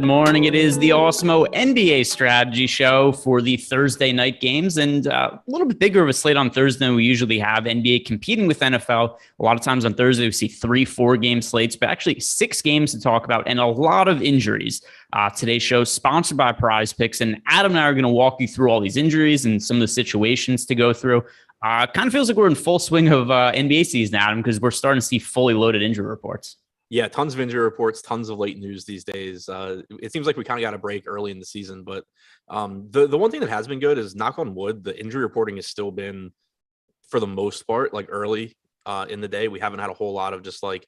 morning. It is the Awesemo NBA strategy show for the Thursday night games, and a little bit bigger of a slate on Thursday than we usually have. NBA competing with NFL. A lot of times on Thursday, we see 3-4 game slates, but actually 6 games to talk about and a lot of injuries. Today's show is sponsored by PrizePicks, and Adam and I are going to walk you through all these injuries and some of the situations to go through. Kind of feels like we're in full swing of NBA season, Adam, because we're starting to see fully loaded injury reports. Yeah, tons of injury reports, tons of late news these days. It seems like we kind of got a break early in the season, but the one thing that has been good is, knock on wood, the injury reporting has still been, for the most part, like early in the day. We haven't had a whole lot of just like,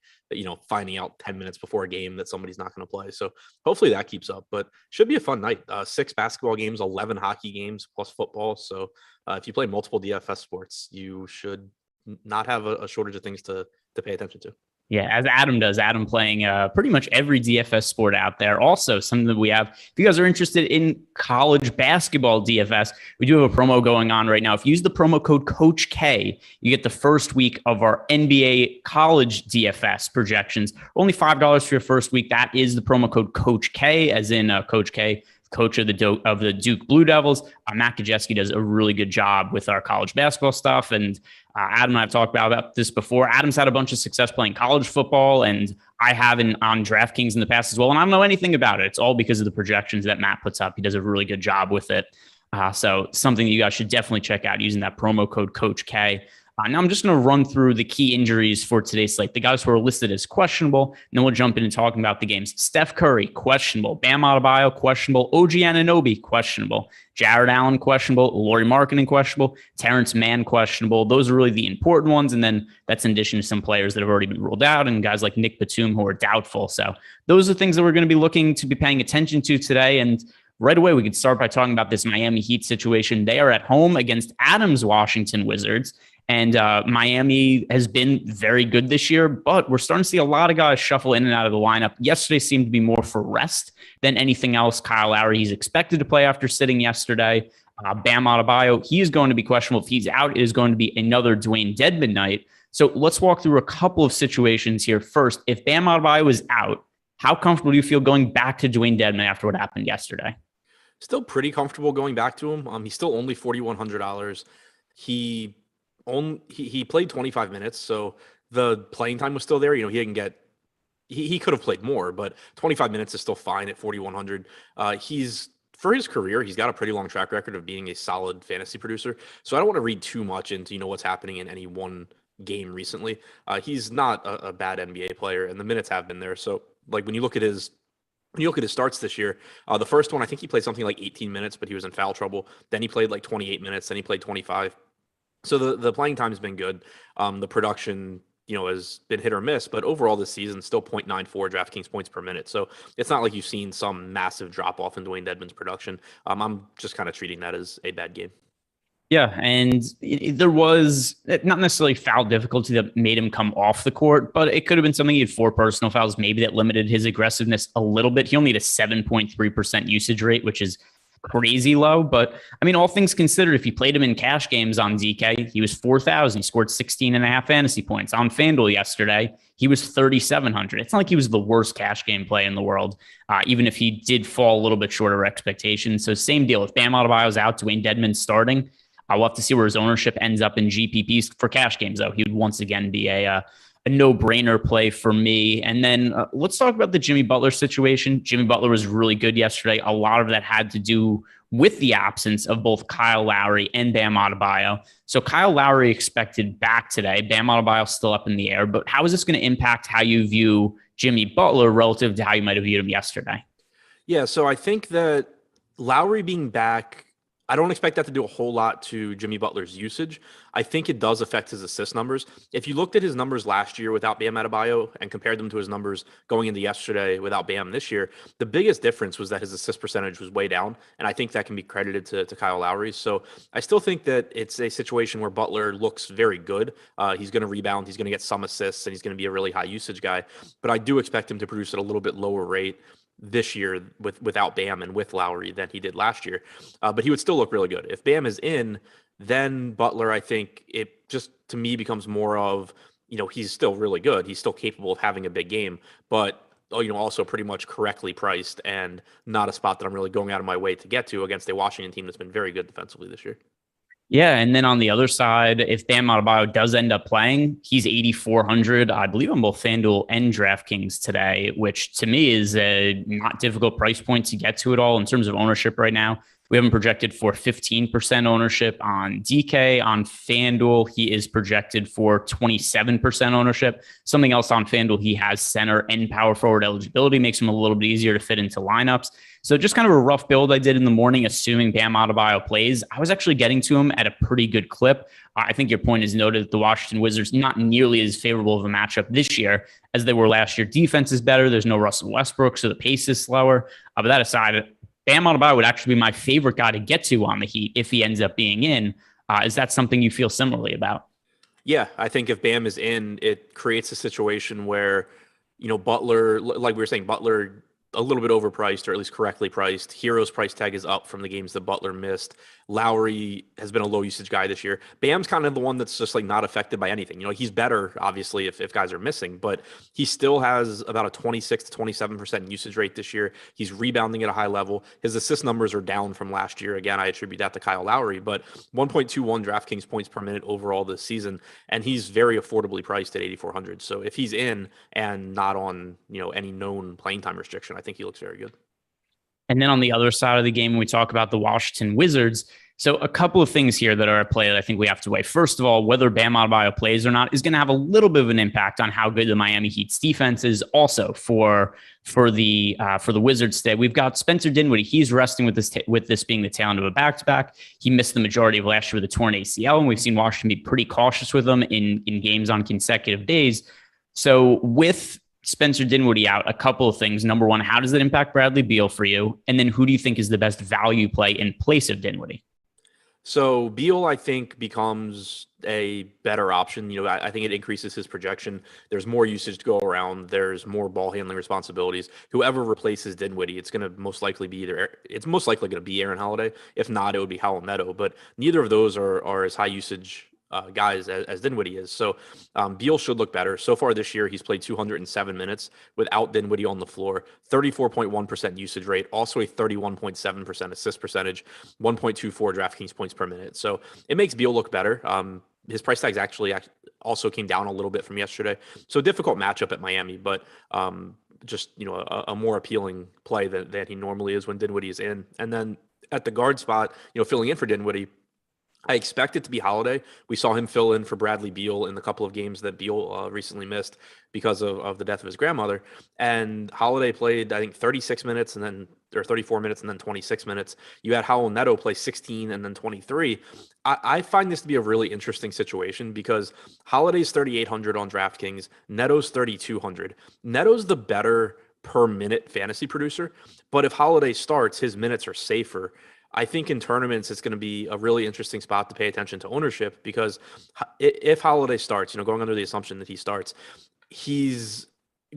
finding out 10 minutes before a game that somebody's not going to play. So hopefully that keeps up, but should be a fun night. 6 basketball games, 11 hockey games plus football. So if you play multiple DFS sports, you should not have a shortage of things to pay attention to. Yeah, as Adam does. Adam playing pretty much every DFS sport out there. Also, something that we have, if you guys are interested in college basketball DFS, we do have a promo going on right now. If you use the promo code Coach K, you get the first week of our NBA college DFS projections. Only $5 for your first week. That is the promo code Coach K, as in Coach K, coach of the Duke Blue Devils. Matt Kajeski does a really good job with our college basketball stuff. And Adam and I have talked about this before. Adam's had a bunch of success playing college football, and I haven't on DraftKings in the past as well. And I don't know anything about it. It's all because of the projections that Matt puts up. He does a really good job with it. So something you guys should definitely check out using that promo code Coach K. Now I'm just going to run through the key injuries for today's slate. The guys who are listed as questionable, and then we'll jump in and talking about the games. Steph Curry, questionable. Bam Adebayo, questionable. OG Anunoby, questionable. Jared Allen, questionable. Lauri Markkanen, questionable. Terrence Mann, questionable. Those are really the important ones, and then that's in addition to some players that have already been ruled out and guys like Nick Batum who are doubtful. So those are things that we're going to be looking to be paying attention to today. And right away, we could start by talking about this Miami Heat situation. They are at home against Adam's Washington Wizards. And Miami has been very good this year, but we're starting to see a lot of guys shuffle in and out of the lineup. Yesterday seemed to be more for rest than anything else. Kyle Lowry, he's expected to play after sitting yesterday. Bam Adebayo, he is going to be questionable. If he's out, it is going to be another Dwayne Dedmon night. So let's walk through a couple of situations here. First, if Bam Adebayo is out, how comfortable do you feel going back to Dwayne Dedmon after what happened yesterday? Still pretty comfortable going back to him. He's still only $4,100. He played 25 minutes, so the playing time was still there. He didn't get he could have played more, but 25 minutes is still fine at 4,100. For his career, he's got a pretty long track record of being a solid fantasy producer. So I don't want to read too much into what's happening in any one game recently. He's not a bad NBA player, and the minutes have been there. So like when you look at his starts this year, the first one, I think he played something like 18 minutes, but he was in foul trouble. Then he played like 28 minutes. Then he played 25. So the playing time has been good. The production, has been hit or miss, but overall this season still 0.94 DraftKings points per minute. So it's not like you've seen some massive drop off in Dwayne Dedmon's production. I'm just kind of treating that as a bad game. Yeah, and there was not necessarily foul difficulty that made him come off the court, but it could have been something. He had 4 personal fouls, maybe that limited his aggressiveness a little bit. He only had a 7.3% usage rate, which is crazy low. But I mean, all things considered, if you played him in cash games on DK, he was 4,000. He scored 16.5 fantasy points. On FanDuel yesterday, he was 3,700. It's not like he was the worst cash game play in the world, even if he did fall a little bit short of expectations. So same deal. If Bam Adebayo's out, Dwayne Dedmon's starting. I'll have to see where his ownership ends up in GPPs for cash games, though. He would once again be a no-brainer play for me. And then let's talk about the Jimmy Butler situation. Jimmy Butler was really good yesterday. A lot of that had to do with the absence of both Kyle Lowry and Bam Adebayo. So Kyle Lowry expected back today. Bam Adebayo still up in the air. But how is this going to impact how you view Jimmy Butler relative to how you might have viewed him yesterday? Yeah, so I think that Lowry being back, I don't expect that to do a whole lot to Jimmy Butler's usage. I think it does affect his assist numbers. If you looked at his numbers last year without Bam Adebayo and compared them to his numbers going into yesterday without Bam this year, the biggest difference was that his assist percentage was way down, and I think that can be credited to Kyle Lowry. So I still think that it's a situation where Butler looks very good. He's going to rebound, he's going to get some assists, and he's going to be a really high usage guy. But I do expect him to produce at a little bit lower rate this year without Bam and with Lowry than he did last year. But he would still look really good. If Bam is in, then Butler, I think it just, to me, becomes more of, he's still really good. He's still capable of having a big game, but also pretty much correctly priced and not a spot that I'm really going out of my way to get to against a Washington team that's been very good defensively this year. Yeah, and then on the other side, if Bam Adebayo does end up playing, he's 8,400, I believe, on both FanDuel and DraftKings today, which to me is a not difficult price point to get to at all in terms of ownership right now. We have him projected for 15% ownership on DK. On FanDuel, he is projected for 27% ownership. Something else on FanDuel, he has center and power forward eligibility, makes him a little bit easier to fit into lineups. So just kind of a rough build I did in the morning, assuming Bam Adebayo plays. I was actually getting to him at a pretty good clip. I think your point is noted that the Washington Wizards not nearly as favorable of a matchup this year as they were last year. Defense is better. There's no Russell Westbrook, so the pace is slower. But that aside, Bam Adebayo would actually be my favorite guy to get to on the Heat if he ends up being in. Is that something you feel similarly about? Yeah, I think if Bam is in, it creates a situation where, Butler, like we were saying, Butler a little bit overpriced, or at least correctly priced. Hero's price tag is up from the games that Butler missed. Lowry has been a low usage guy this year. Bam's kind of the one that's just like not affected by anything. He's better, obviously, if guys are missing, but he still has about a 26 to 27% usage rate this year. He's rebounding at a high level. His assist numbers are down from last year. Again, I attribute that to Kyle Lowry, but 1.21 DraftKings points per minute overall this season, and he's very affordably priced at 8,400. So if he's in and not on, any known playing time restriction, I think he looks very good. And then on the other side of the game, we talk about the Washington Wizards. So a couple of things here that are at play that I think we have to weigh. First of all, whether Bam Adebayo plays or not is going to have a little bit of an impact on how good the Miami Heat's defense is. Also for the Wizards today, we've got Spencer Dinwiddie. He's resting with this being the tail end of a back-to-back. He missed the majority of last year with a torn ACL, and we've seen Washington be pretty cautious with him in games on consecutive days. So with Spencer Dinwiddie out, a couple of things. Number one, how does it impact Bradley Beal for you? And then who do you think is the best value play in place of Dinwiddie? So Beal, I think, becomes a better option. I think it increases his projection. There's more usage to go around. There's more ball handling responsibilities. Whoever replaces Dinwiddie, it's going to most likely be going to be Aaron Holiday. If not, it would be Howell Neto. But neither of those are as high usage guys as Dinwiddie is. So Beal should look better. So far this year, he's played 207 minutes without Dinwiddie on the floor, 34.1% usage rate, also a 31.7% assist percentage, 1.24 DraftKings points per minute. So it makes Beal look better. His price tags actually also came down a little bit from yesterday. So difficult matchup at Miami, but just, a more appealing play than he normally is when Dinwiddie is in. And then at the guard spot, filling in for Dinwiddie, I expect it to be Holiday. We saw him fill in for Bradley Beal in the couple of games that Beal recently missed because of the death of his grandmother. And Holiday played, I think, 36 minutes or 34 minutes and then 26 minutes. You had Howell Neto play 16 and then 23. I find this to be a really interesting situation because Holiday's 3,800 on DraftKings, Neto's 3,200. Neto's the better per minute fantasy producer, but if Holiday starts, his minutes are safer. I think in tournaments, it's going to be a really interesting spot to pay attention to ownership because if Holiday starts, going under the assumption that he starts, he's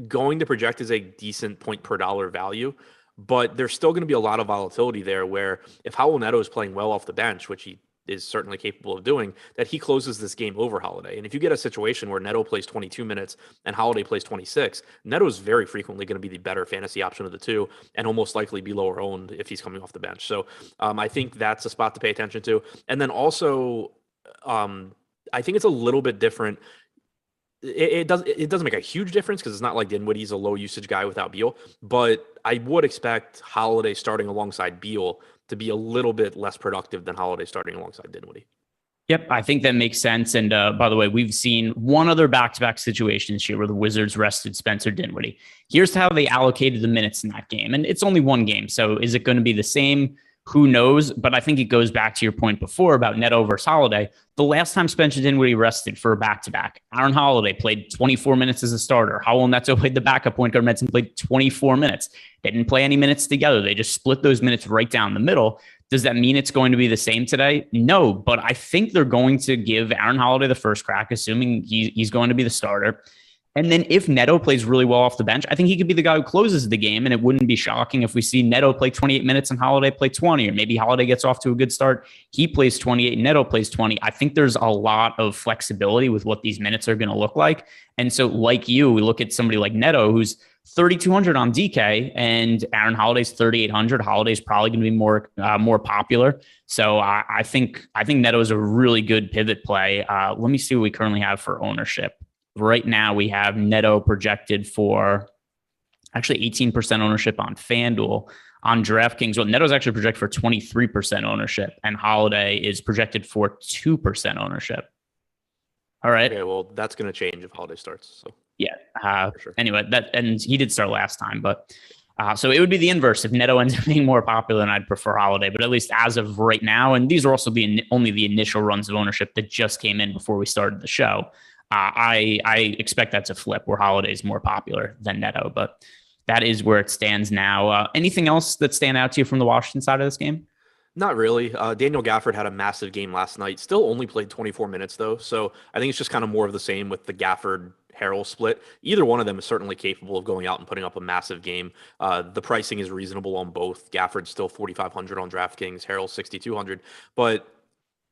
going to project as a decent point per dollar value, but there's still going to be a lot of volatility there where if Howell Neto is playing well off the bench, which he is certainly capable of doing, that he closes this game over Holiday. And if you get a situation where Neto plays 22 minutes and Holiday plays 26, Neto is very frequently going to be the better fantasy option of the two and will most likely be lower owned if he's coming off the bench. So I think that's a spot to pay attention to. And then also, I think it's a little bit different. It doesn't make a huge difference because it's not like Dinwiddie's a low usage guy without Beal, but I would expect Holiday starting alongside Beal to be a little bit less productive than Holiday starting alongside Dinwiddie. Yep, I think that makes sense. And by the way, we've seen one other back-to-back situation this year where the Wizards rested Spencer Dinwiddie. Here's how they allocated the minutes in that game. And it's only one game, so is it going to be the same? Who knows? But I think it goes back to your point before about Neto versus Holiday. The last time Spencer Dinwiddie rested for a back-to-back, Aaron Holiday played 24 minutes as a starter. Howell Neto played the backup point guard minutes and played 24 minutes. They didn't play any minutes together. They just split those minutes right down the middle. Does that mean it's going to be the same today? No, but I think they're going to give Aaron Holiday the first crack, assuming he's going to be the starter. And then if Neto plays really well off the bench, I think he could be the guy who closes the game. And it wouldn't be shocking if we see Neto play 28 minutes and Holiday play 20, or maybe Holiday gets off to a good start. He plays 28 and Neto plays 20. I think there's a lot of flexibility with what these minutes are going to look like. And so, like you, we look at somebody like Neto, who's 3,200 on DK, and Aaron Holiday's 3,800. Holiday's probably going to be more popular. So I think Neto is a really good pivot play. Let me see what we currently have for ownership. Right now, we have Neto projected for actually 18% ownership on FanDuel. On DraftKings, well, Neto's actually projected for 23% ownership, and Holiday is projected for 2% ownership. All right. Okay, well, that's going to change if Holiday starts. So yeah. Sure. Anyway, and he did start last time, but so it would be the inverse. If Neto ends up being more popular, then I'd prefer Holiday. But at least as of right now, and these are also only the initial runs of ownership that just came in before we started the show. I expect that to flip, where Holiday is more popular than Neto, but that is where it stands now. Anything else that stand out to you from the Washington side of this game? Not really. Daniel Gafford had a massive game last night. Still only played 24 minutes, though. So I think it's just kind of more of the same with the Gafford-Harrell split. Either one of them is certainly capable of going out and putting up a massive game. The pricing is reasonable on both. Gafford's still 4,500 on DraftKings, Harrell's 6,200. But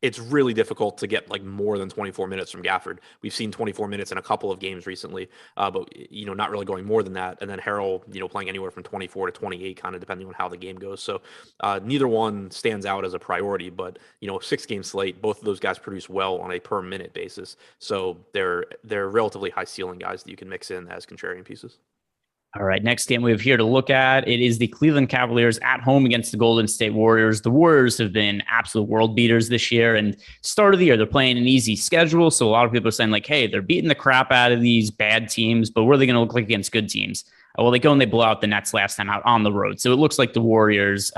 it's really difficult to get like more than 24 minutes from Gafford. We've seen 24 minutes in a couple of games recently, but not really going more than that. And then Harrell, playing anywhere from 24 to 28, kind of depending on how the game goes. So neither one stands out as a priority, but 6-game slate, both of those guys produce well on a per minute basis. So they're relatively high ceiling guys that you can mix in as contrarian pieces. All right, next game we have here to look at, it is the Cleveland Cavaliers at home against the Golden State Warriors. The Warriors have been absolute world beaters this year, and start of the year, they're playing an easy schedule. So a lot of people are saying like, hey, they're beating the crap out of these bad teams, but what are they going to look like against good teams? Well, they go and they blow out the Nets last time out on the road. So it looks like the Warriors,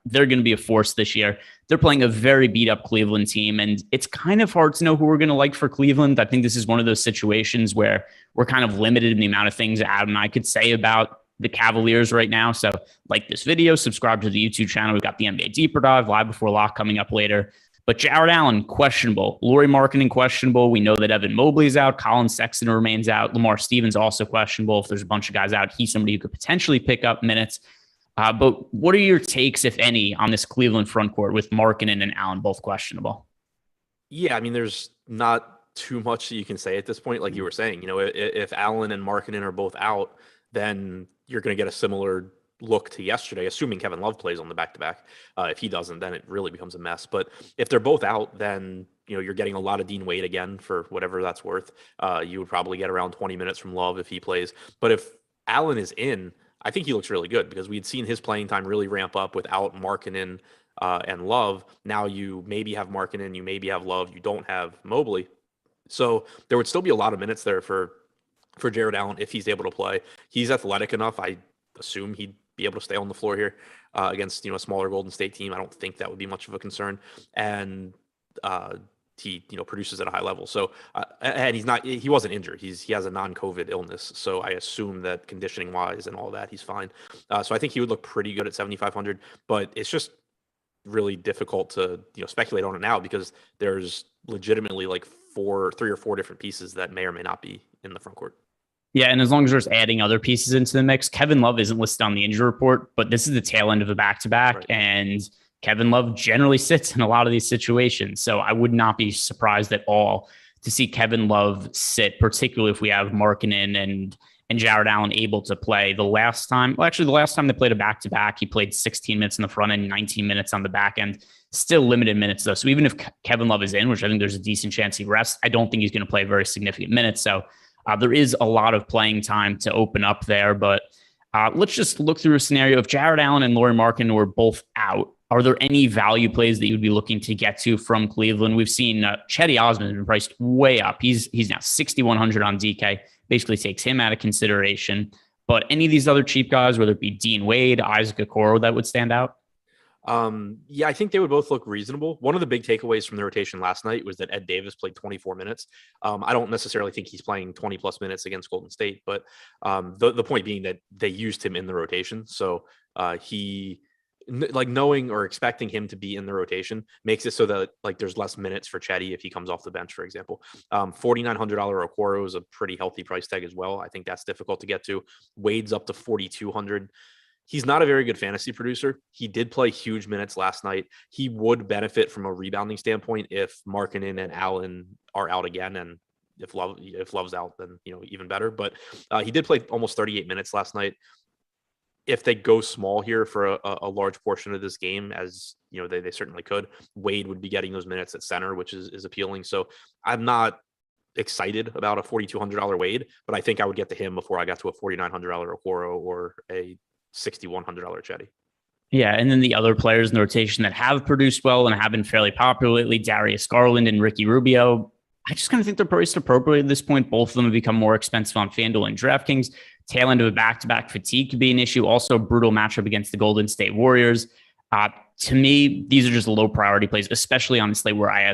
they're going to be a force this year. They're playing a very beat up Cleveland team, and it's kind of hard to know who we're going to like for Cleveland. I think this is one of those situations where we're kind of limited in the amount of things Adam and I could say about the Cavaliers right now. So like this video, subscribe to the YouTube channel. We've got the NBA Deeper Dive, Live Before Lock coming up later. But Jared Allen, questionable. Lauri Markkanen, questionable. We know that Evan Mobley is out. Colin Sexton remains out. Lamar Stevens also questionable. If there's a bunch of guys out, he's somebody who could potentially pick up minutes. But what are your takes, if any, on this Cleveland front court with Markkanen and Allen both questionable? Yeah, I mean, there's not too much that you can say at this point. Like you were saying, if Allen and Markkanen are both out, then you're going to get a similar look to yesterday, assuming Kevin Love plays on the back-to-back. If he doesn't, then it really becomes a mess. But if they're both out, then you're getting a lot of Dean Wade again for whatever that's worth. You would probably get around 20 minutes from Love if he plays. But if Allen is in, I think he looks really good, because we'd seen his playing time really ramp up without Markkanen and Love. Now you maybe have Markkanen, you maybe have Love, you don't have Mobley. So there would still be a lot of minutes there for Jared Allen if he's able to play. He's athletic enough. I assume he'd be able to stay on the floor here against a smaller Golden State team. I don't think that would be much of a concern. And he produces at a high level. So and he wasn't injured. He has a non-COVID illness. So I assume that conditioning wise and all that, he's fine. So I think he would look pretty good at 7,500. But it's just really difficult to speculate on it now, because there's legitimately like 3 or 4 different pieces that may or may not be in the front court. Yeah, and as long as there's adding other pieces into the mix, Kevin Love isn't listed on the injury report, but this is the tail end of a back-to-back, right. And Kevin Love generally sits in a lot of these situations. So I would not be surprised at all to see Kevin Love sit, particularly if we have Markkanen and Jared Allen able to play. The last time they played a back-to-back, he played 16 minutes in the front end, 19 minutes on the back end. Still limited minutes, though. So even if Kevin Love is in, which I think there's a decent chance he rests, I don't think he's going to play very significant minutes. So there is a lot of playing time to open up there. But let's just look through a scenario. If Jared Allen and Lauri Markkanen were both out, are there any value plays that you would be looking to get to from Cleveland? We've seen Cedi Osman has been priced way up. He's now 6,100 on DK. Basically takes him out of consideration. But any of these other cheap guys, whether it be Dean Wade, Isaac Okoro, that would stand out? Yeah, I think they would both look reasonable. One of the big takeaways from the rotation last night was that Ed Davis played 24 minutes. I don't necessarily think he's playing 20 plus minutes against Golden State, but the point being that they used him in the rotation. So he like knowing or expecting him to be in the rotation makes it so that like there's less minutes for Chetty if he comes off the bench, for example. $4,900 Okoro is a pretty healthy price tag as well. I think that's difficult to get to. Wade's up to 4,200. He's not a very good fantasy producer. He did play huge minutes last night. He would benefit from a rebounding standpoint if Markkanen and Allen are out again, and if Love's out, then even better. But he did play almost 38 minutes last night. If they go small here for a large portion of this game, as they certainly could, Wade would be getting those minutes at center, which is appealing. So I'm not excited about a $4,200 Wade, but I think I would get to him before I got to a $4,900 Okoro or a $6,100 Chetty. Yeah, and then the other players in the rotation that have produced well and have been fairly popular lately, Darius Garland and Ricky Rubio, I just kind of think they're priced appropriately at this point. Both of them have become more expensive on FanDuel and DraftKings. Tail end of a back-to-back fatigue could be an issue. Also, a brutal matchup against the Golden State Warriors. To me, these are just low priority plays, especially on the slate where I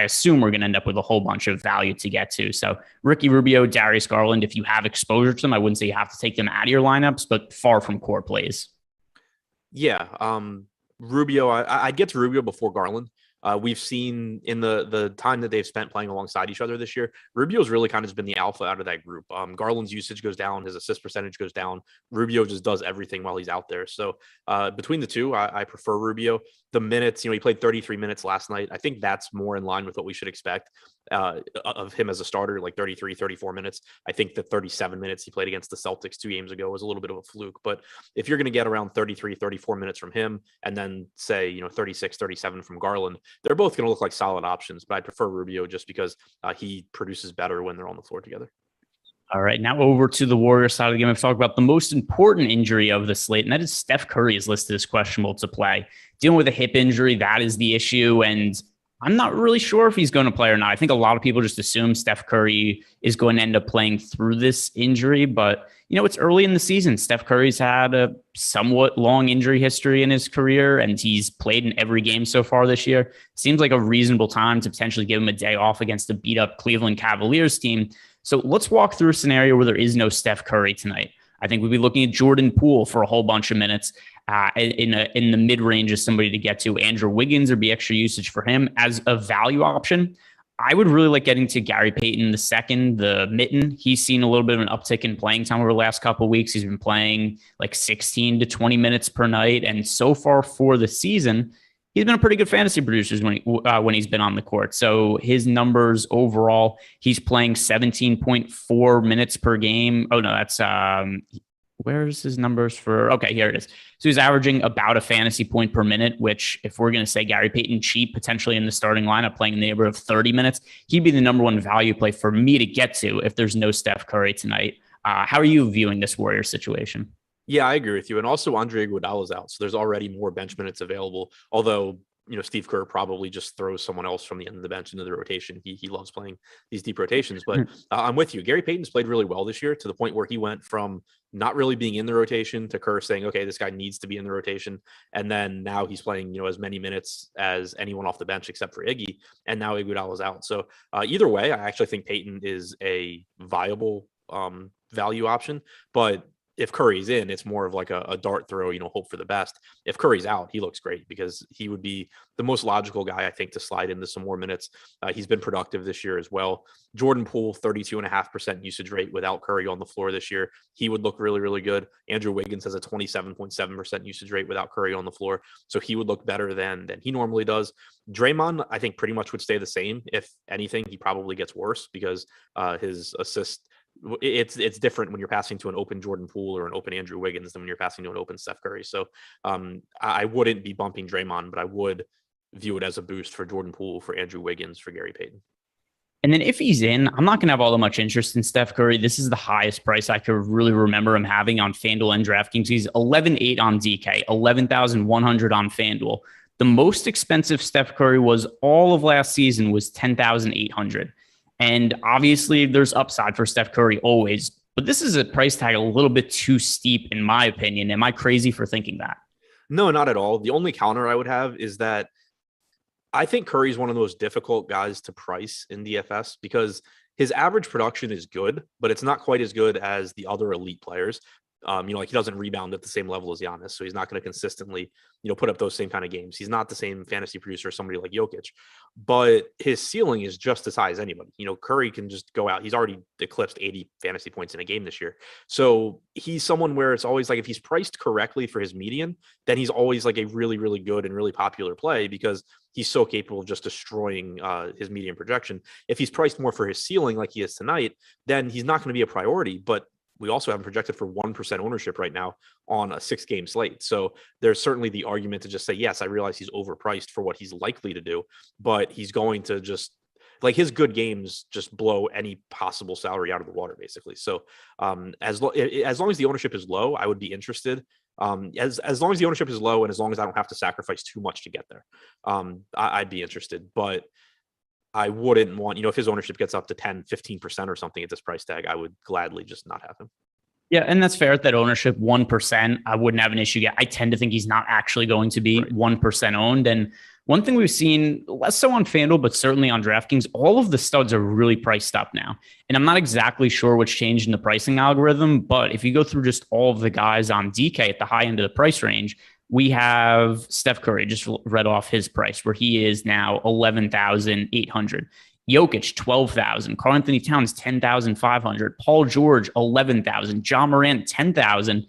assume we're going to end up with a whole bunch of value to get to. So Ricky Rubio, Darius Garland, if you have exposure to them, I wouldn't say you have to take them out of your lineups, but far from core plays. Yeah. Rubio, I'd get to Rubio before Garland. We've seen in the time that they've spent playing alongside each other this year, Rubio's really kind of just been the alpha out of that group. Garland's usage goes down, his assist percentage goes down. Rubio just does everything while he's out there. So between the two, I prefer Rubio. The minutes, he played 33 minutes last night. I think that's more in line with what we should expect of him as a starter, like 33, 34 minutes. I think the 37 minutes he played against the Celtics 2 games ago was a little bit of a fluke. But if you're going to get around 33, 34 minutes from him, and then say, 36, 37 from Garland, they're both going to look like solid options. But I prefer Rubio just because he produces better when they're on the floor together. All right, now over to the Warriors side of the game. I've talked about the most important injury of the slate, and that is Steph Curry is listed as questionable to play. Dealing with a hip injury, that is the issue, and I'm not really sure if he's going to play or not. I think a lot of people just assume Steph Curry is going to end up playing through this injury, but it's early in the season. Steph Curry's had a somewhat long injury history in his career, and he's played in every game so far this year. Seems like a reasonable time to potentially give him a day off against a beat-up Cleveland Cavaliers team. So let's walk through a scenario where there is no Steph Curry tonight. I think we'd be looking at Jordan Poole for a whole bunch of minutes in the mid-range as somebody to get to. Andrew Wiggins, there'd be extra usage for him as a value option. I would really like getting to Gary Payton II, the mitten. He's seen a little bit of an uptick in playing time over the last couple of weeks. He's been playing like 16 to 20 minutes per night. And so far for the season, he's been a pretty good fantasy producer when he's been on the court. So his numbers overall, he's playing 17.4 minutes per game. Oh, no, that's where's his numbers for? Okay, here it is. So he's averaging about a fantasy point per minute, which if we're going to say Gary Payton cheap, potentially in the starting lineup, playing in the neighborhood of 30 minutes, he'd be the number one value play for me to get to if there's no Steph Curry tonight. How are you viewing this Warriors situation? Yeah, I agree with you. And also Andre Iguodala's out. So there's already more bench minutes available. Although, Steve Kerr probably just throws someone else from the end of the bench into the rotation. He loves playing these deep rotations. But I'm with you. Gary Payton's played really well this year to the point where he went from not really being in the rotation to Kerr saying, okay, this guy needs to be in the rotation. And then now he's playing, as many minutes as anyone off the bench except for Iggy. And now Iguodala's out. So either way, I actually think Payton is a viable value option. But if Curry's in, it's more of like a dart throw, hope for the best. If Curry's out, he looks great because he would be the most logical guy, I think, to slide into some more minutes. He's been productive this year as well. Jordan Poole, 32.5% usage rate without Curry on the floor this year. He would look really, really good. Andrew Wiggins has a 27.7% usage rate without Curry on the floor. So he would look better than he normally does. Draymond, I think, pretty much would stay the same. If anything, he probably gets worse because his assist, it's different when you're passing to an open Jordan Poole or an open Andrew Wiggins than when you're passing to an open Steph Curry. So I wouldn't be bumping Draymond, but I would view it as a boost for Jordan Poole, for Andrew Wiggins, for Gary Payton. And then if he's in, I'm not going to have all that much interest in Steph Curry. This is the highest price I could really remember him having on FanDuel and DraftKings. He's 11.8 on DK, 11,100 on FanDuel. The most expensive Steph Curry was all of last season was 10,800. And obviously there's upside for Steph Curry always, but this is a price tag a little bit too steep in my opinion. Am I crazy for thinking that? No, not at all. The only counter I would have is that I think Curry's one of the most difficult guys to price in DFS because his average production is good, but it's not quite as good as the other elite players. Like he doesn't rebound at the same level as Giannis, so he's not going to consistently, put up those same kind of games. He's not the same fantasy producer as somebody like Jokic, but his ceiling is just as high as anybody. Curry can just go out. He's already eclipsed 80 fantasy points in a game this year. So he's someone where it's always like if he's priced correctly for his median, then he's always like a really, really good and really popular play because he's so capable of just destroying his median projection. If he's priced more for his ceiling like he is tonight, then he's not going to be a priority. But we also have him projected for 1% ownership right now on a 6-game slate. So there's certainly the argument to just say, yes, I realize he's overpriced for what he's likely to do, but he's going to just like his good games just blow any possible salary out of the water, basically. So as long as the ownership is low, I would be interested. As long as the ownership is low and as long as I don't have to sacrifice too much to get there, I'd be interested. But I wouldn't want, if his ownership gets up to 10, 15% or something at this price tag, I would gladly just not have him. Yeah, and that's fair at that ownership, 1%. I wouldn't have an issue yet. I tend to think he's not actually going to be 1% owned. And one thing we've seen, less so on FanDuel, but certainly on DraftKings, all of the studs are really priced up now. And I'm not exactly sure what's changed in the pricing algorithm, but if you go through just all of the guys on DK at the high end of the price range, we have Steph Curry, just read off his price, where he is now 11,800. Jokic, 12,000. Karl Anthony Towns, 10,500. Paul George, 11,000. John Morant, 10,000.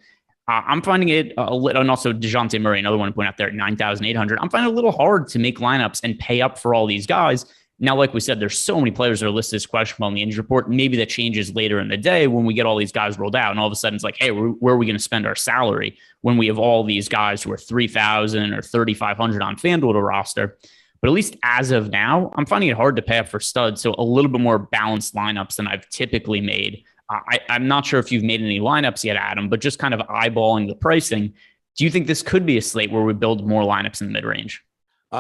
I'm finding it a little, and also DeJounte Murray, another one to point out there at 9,800. I'm finding it a little hard to make lineups and pay up for all these guys. Now, like we said, there's so many players that are listed as questionable on the injury report. Maybe that changes later in the day when we get all these guys rolled out. And all of a sudden it's like, hey, where are we going to spend our salary when we have all these guys who are 3,000 or 3,500 on FanDuel to roster? But at least as of now, I'm finding it hard to pay up for studs. So a little bit more balanced lineups than I've typically made. I'm not sure if you've made any lineups yet, Adam, but just kind of eyeballing the pricing. Do you think this could be a slate where we build more lineups in the mid-range?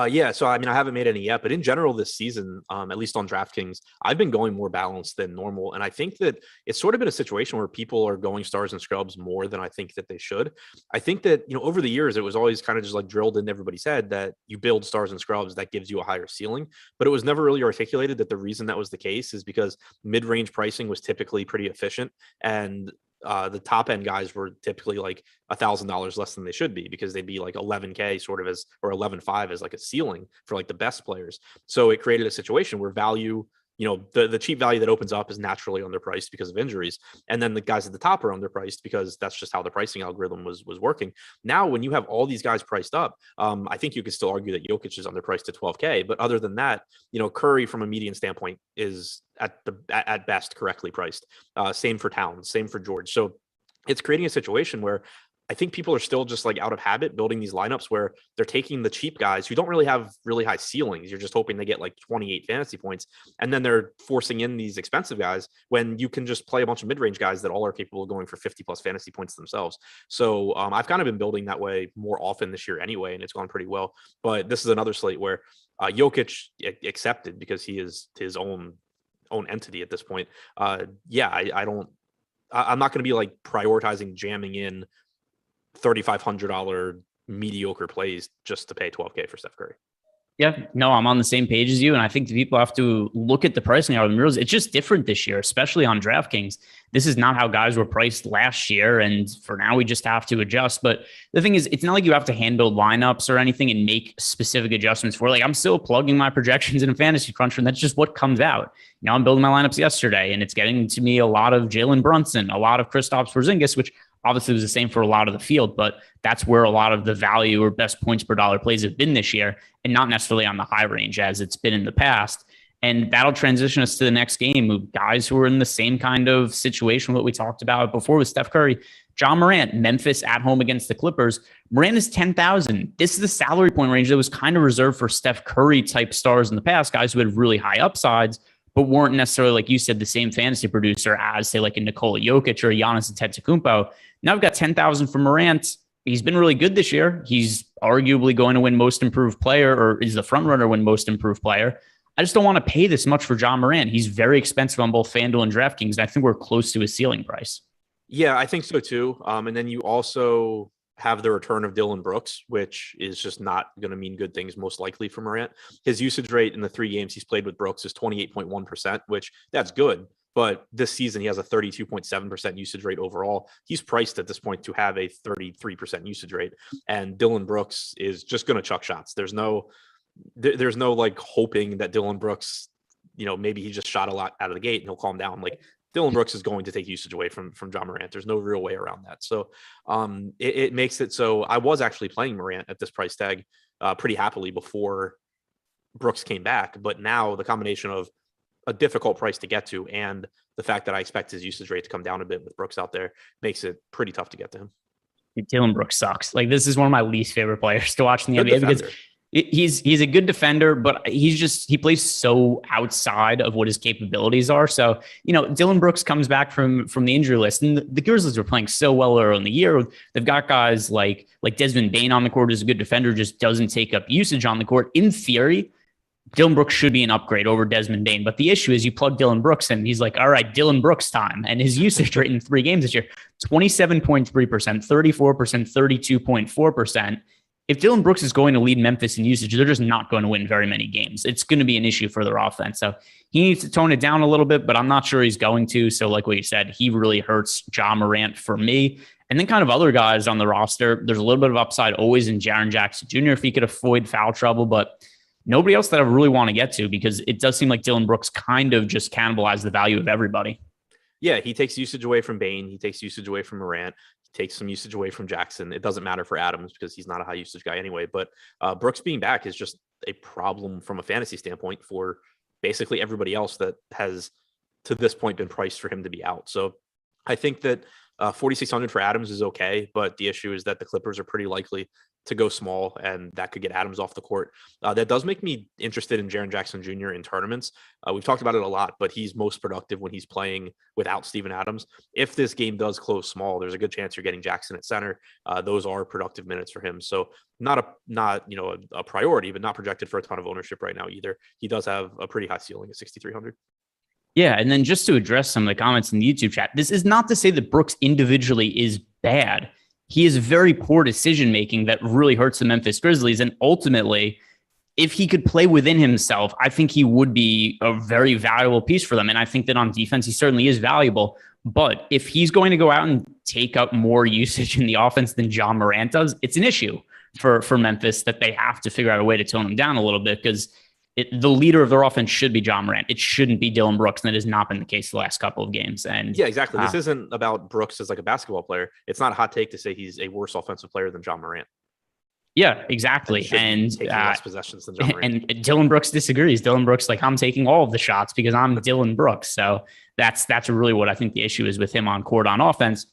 Yeah. So, I haven't made any yet, but in general this season, at least on DraftKings, I've been going more balanced than normal. And I think that it's sort of been a situation where people are going stars and scrubs more than I think that they should. I think that, over the years, it was always kind of just like drilled into everybody's head that you build stars and scrubs that gives you a higher ceiling, but it was never really articulated that the reason that was the case is because mid-range pricing was typically pretty efficient and the top end guys were typically like $1,000 less than they should be because they'd be like 11K sort of as, or 11.5 as like a ceiling for like the best players. So it created a situation where value, the cheap value that opens up is naturally underpriced because of injuries. And then the guys at the top are underpriced because that's just how the pricing algorithm was working. Now, when you have all these guys priced up, I think you could still argue that Jokic is underpriced to 12K. But other than that, Curry from a median standpoint is at best correctly priced. Same for Towns, same for George. So it's creating a situation where I think people are still just like out of habit building these lineups where they're taking the cheap guys who don't really have really high ceilings. You're just hoping they get like 28 fantasy points. And then they're forcing in these expensive guys when you can just play a bunch of mid-range guys that all are capable of going for 50 plus fantasy points themselves. So I've kind of been building that way more often this year anyway, and it's gone pretty well. But this is another slate where Jokic accepted because he is his own entity at this point. I'm not going to be like prioritizing jamming in $3,500 mediocre plays just to pay 12K for Steph Curry. Yeah, no, I'm on the same page as you. And I think the people have to look at the pricing algorithm. It's just different this year, especially on DraftKings. This is not how guys were priced last year. And for now, we just have to adjust. But the thing is, it's not like you have to hand build lineups or anything and make specific adjustments for. Like, I'm still plugging my projections in a fantasy cruncher, and that's just what comes out. I'm building my lineups yesterday, and it's getting to me a lot of Jalen Brunson, a lot of Kristaps Porzingis, which obviously was the same for a lot of the field, but that's where a lot of the value or best points per dollar plays have been this year, and not necessarily on the high range as it's been in the past. And that'll transition us to the next game of guys who are in the same kind of situation, what we talked about before with Steph Curry. John Morant, Memphis at home against the Clippers. Morant is 10,000. This is the salary point range that was kind of reserved for Steph Curry type stars in the past, guys who had really high upsides, but weren't necessarily, like you said, the same fantasy producer as, say, like a Nikola Jokic or a Giannis Antetokounmpo. Now I've got 10,000 for Morant. He's been really good this year. He's arguably going to win most improved player, or is the front runner win most improved player. I just don't want to pay this much for John Morant. He's very expensive on both FanDuel and DraftKings, and I think we're close to his ceiling price. Yeah, I think so too. And then you also have the return of Dylan Brooks, which is just not going to mean good things most likely for Morant. His usage rate in the 3 games he's played with Brooks is 28.1%, which that's good. but this season he has a 32.7% usage rate overall. He's priced at this point to have a 33% usage rate, and Dillon Brooks is just going to chuck shots. There's no like hoping that Dillon Brooks, maybe he just shot a lot out of the gate and he'll calm down. Like Dillon Brooks is going to take usage away from John Morant. There's no real way around that. So it makes it so I was actually playing Morant at this price tag pretty happily before Brooks came back. But now the combination of a difficult price to get to and the fact that I expect his usage rate to come down a bit with Brooks out there makes it pretty tough to get to him. Dillon Brooks sucks. Like, this is one of my least favorite players to watch in the NBA because he's a good defender, but he plays so outside of what his capabilities are. So, Dillon Brooks comes back from the injury list, and the Grizzlies were playing so well early in the year. They've got guys like Desmond Bane on the court, who's a good defender, just doesn't take up usage on the court. In theory, Dillon Brooks should be an upgrade over Desmond Bane. But the issue is you plug Dillon Brooks in, he's like, all right, Dillon Brooks time. And his usage rate in 3 games this year, 27.3%, 34%, 32.4%. If Dillon Brooks is going to lead Memphis in usage, they're just not going to win very many games. It's going to be an issue for their offense. So he needs to tone it down a little bit, but I'm not sure he's going to. So like what you said, he really hurts Ja Morant for me. And then kind of other guys on the roster, there's a little bit of upside always in Jaren Jackson Jr. if he could avoid foul trouble, but nobody else that I really want to get to because it does seem like Dillon Brooks kind of just cannibalized the value of everybody. Yeah, he takes usage away from Bane. He takes usage away from Morant. Takes some usage away from Jackson. It doesn't matter for Adams because he's not a high usage guy anyway. But Brooks being back is just a problem from a fantasy standpoint for basically everybody else that has to this point been priced for him to be out. So I think that 4,600 for Adams is okay, but the issue is that the Clippers are pretty likely to go small, and that could get Adams off the court. That does make me interested in Jaren Jackson Jr. in tournaments. We've talked about it a lot, but he's most productive when he's playing without Steven Adams. If this game does close small, there's a good chance you're getting Jackson at center. Those are productive minutes for him. So not a priority, but not projected for a ton of ownership right now either. He does have a pretty high ceiling at 6,300. Yeah, and then just to address some of the comments in the YouTube chat, this is not to say that Brooks individually is bad. He is very poor decision-making that really hurts the Memphis Grizzlies. And ultimately, if he could play within himself, I think he would be a very valuable piece for them. And I think that on defense, he certainly is valuable. But if he's going to go out and take up more usage in the offense than John Morant does, it's an issue for Memphis that they have to figure out a way to tone him down a little bit because the leader of their offense should be John Morant. It shouldn't be Dillon Brooks, and that has not been the case the last couple of games. And yeah, exactly. This isn't about Brooks as like a basketball player. It's not a hot take to say he's a worse offensive player than John Morant. Yeah, exactly. And taking less possessions than John Morant. And Dillon Brooks disagrees. Dillon Brooks, like, I'm taking all of the shots because I'm Dillon Brooks. So that's really what I think the issue is with him on court on offense.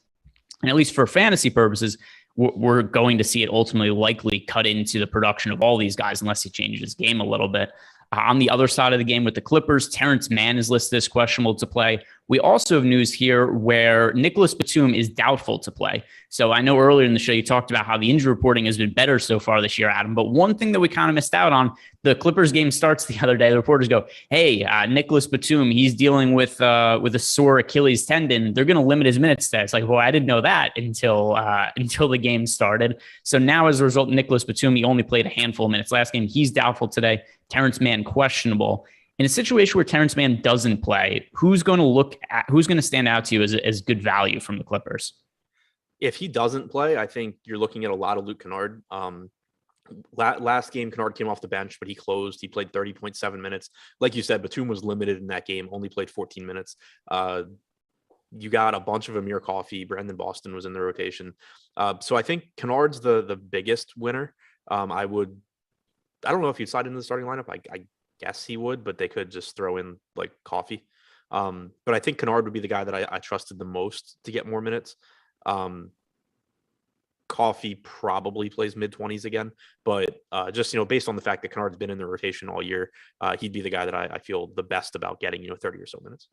And at least for fantasy purposes, we're going to see it ultimately likely cut into the production of all these guys unless he changes his game a little bit. On the other side of the game with the Clippers, Terrence Mann is listed as questionable to play. We also have news here where Nicholas Batum is doubtful to play. So I know earlier in the show you talked about how the injury reporting has been better so far this year, Adam. But one thing that we kind of missed out on, the Clippers game starts the other day. The reporters go, hey, Nicholas Batum, he's dealing with a sore Achilles tendon. They're going to limit his minutes today. It's like, well, I didn't know that until the game started. So now as a result, Nicholas Batum, he only played a handful of minutes last game. He's doubtful today. Terrence Mann questionable. In a situation where Terrence Mann doesn't play, who's going to stand out to you as good value from the Clippers? If he doesn't play, I think you're looking at a lot of Luke Kennard. Last game, Kennard came off the bench, but he closed. He played 30.7 minutes. Like you said, Batum was limited in that game, only played 14 minutes. You got a bunch of Amir Coffey. Brandon Boston was in the rotation. So I think Kennard's the biggest winner. I don't know if he'd slide into the starting lineup. I guess he would, but they could just throw in like Coffey. But I think Kennard would be the guy that I trusted the most to get more minutes. Coffey probably plays mid-20s again, but just, based on the fact that Kennard's been in the rotation all year, he'd be the guy that I feel the best about getting, 30 or so minutes.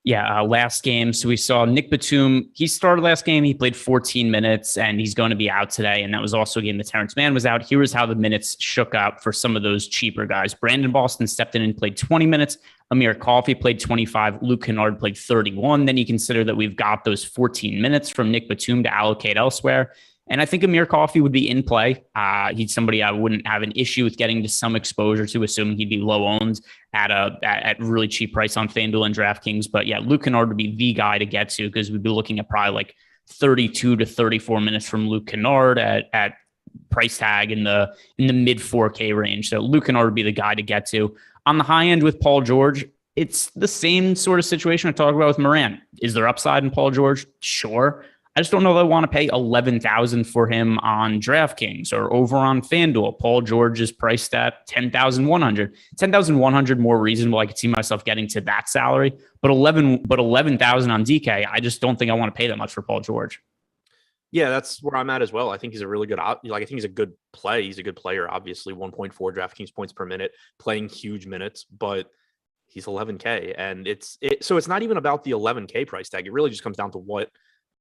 Yeah, last game. So we saw Nick Batum. He started last game. He played 14 minutes, and he's going to be out today. And that was also a game that Terrence Mann was out. Here was how the minutes shook out for some of those cheaper guys. Brandon Boston stepped in and played 20 minutes. Amir Coffey played 25. Luke Kennard played 31. Then you consider that we've got those 14 minutes from Nick Batum to allocate elsewhere. And I think Amir Coffey would be in play. He's somebody I wouldn't have an issue with getting to some exposure to, assuming he'd be low owned at really cheap price on FanDuel and DraftKings. But yeah, Luke Kennard would be the guy to get to, because we'd be looking at probably like 32 to 34 minutes from Luke Kennard at price tag in the mid 4K range. So Luke Kennard would be the guy to get to. On the high end with Paul George, it's the same sort of situation I talked about with Morant. Is there upside in Paul George? Sure. I just don't know that I want to pay $11,000 for him on DraftKings or over on FanDuel. Paul George is priced at $10,100. $10,100 more reasonable. I could see myself getting to that salary, but $11,000 on DK. I just don't think I want to pay that much for Paul George. Yeah, that's where I'm at as well. I think he's a really good, I think he's a good play. He's a good player, obviously. 1.4 DraftKings points per minute, playing huge minutes, but he's 11K, and so it's not even about the 11K price tag. It really just comes down to what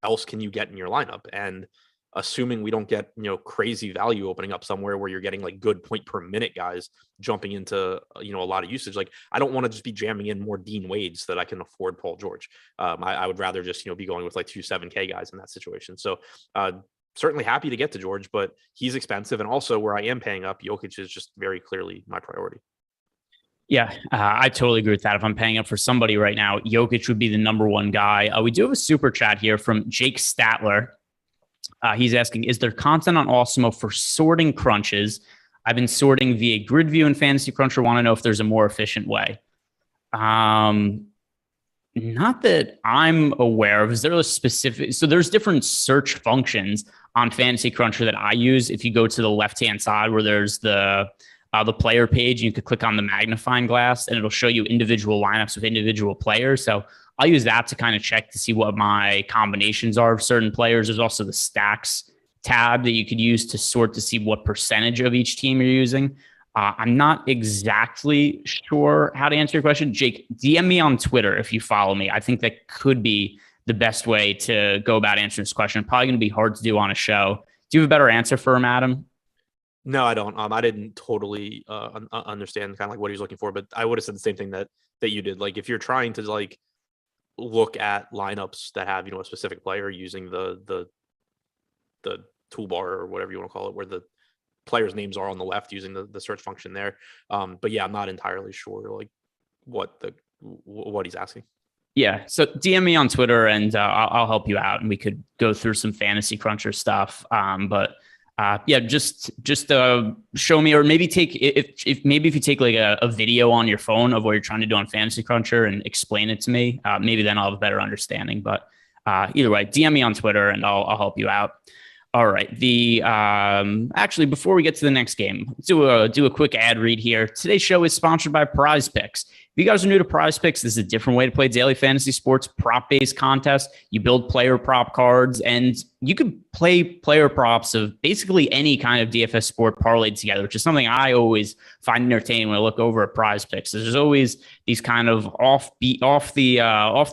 else can you get in your lineup. And assuming we don't get, crazy value opening up somewhere where you're getting like good point per minute guys jumping into, a lot of usage. Like, I don't want to just be jamming in more Dean Wade so that I can afford Paul George. I would rather just, be going with like 2 7K guys in that situation. So certainly happy to get to George, but he's expensive. And also where I am paying up, Jokic is just very clearly my priority. Yeah, I totally agree with that. If I'm paying up for somebody right now, Jokic would be the number one guy. We do have a super chat here from Jake Statler. He's asking, is there content on Awesemo for sorting crunches? I've been sorting via Grid View and Fantasy Cruncher. Want to know if there's a more efficient way. Not that I'm aware of. Is there a specific? So there's different search functions on Fantasy Cruncher that I use. If you go to the left-hand side where there's the player page, you could click on the magnifying glass and it'll show you individual lineups with individual players. So I'll use that to kind of check to see what my combinations are of certain players. There's also the stacks tab that you could use to sort to see what percentage of each team you're using. I'm not exactly sure how to answer your question. Jake, DM me on Twitter if you follow me. I think that could be the best way to go about answering this question. Probably going to be hard to do on a show. Do you have a better answer for him, Adam? No, I don't. I didn't totally understand kind of like what he was looking for, but I would have said the same thing that you did. Like, if you're trying to like look at lineups that have, a specific player, using the toolbar or whatever you want to call it, where the players' names are on the left, using the search function there. But yeah, I'm not entirely sure like what he's asking. Yeah. So DM me on Twitter and I'll help you out and we could go through some Fantasy Cruncher stuff. Just show me, or maybe take if you take like a video on your phone of what you're trying to do on Fantasy Cruncher and explain it to me, maybe then I'll have a better understanding. But either way, DM me on Twitter and I'll help you out. All right. Actually, before we get to the next game, do a quick ad read here. Today's show is sponsored by PrizePicks. If you guys are new to PrizePicks, this is a different way to play daily fantasy sports prop-based contest. You build player prop cards, and you could play player props of basically any kind of DFS sport parlayed together, which is something I always find entertaining when I look over at PrizePicks. There's always these kind of off the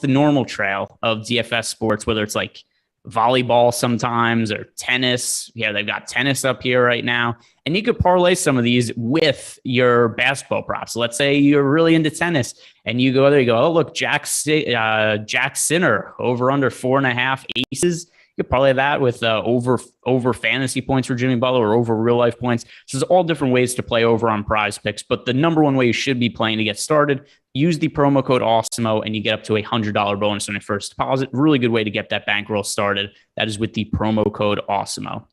normal trail of DFS sports, whether it's like volleyball sometimes or tennis. Yeah, they've got tennis up here right now. And you could parlay some of these with your basketball props. So let's say you're really into tennis and you go there, you go, oh, look, Jack Sinner over under 4.5 aces. You could parlay that with over fantasy points for Jimmy Butler or over real life points. So there's all different ways to play over on PrizePicks. But the number one way you should be playing to get started, use the promo code Awesemo and you get up to $100 bonus on your first deposit. Really good way to get that bankroll started. That is with the promo code Awesemo.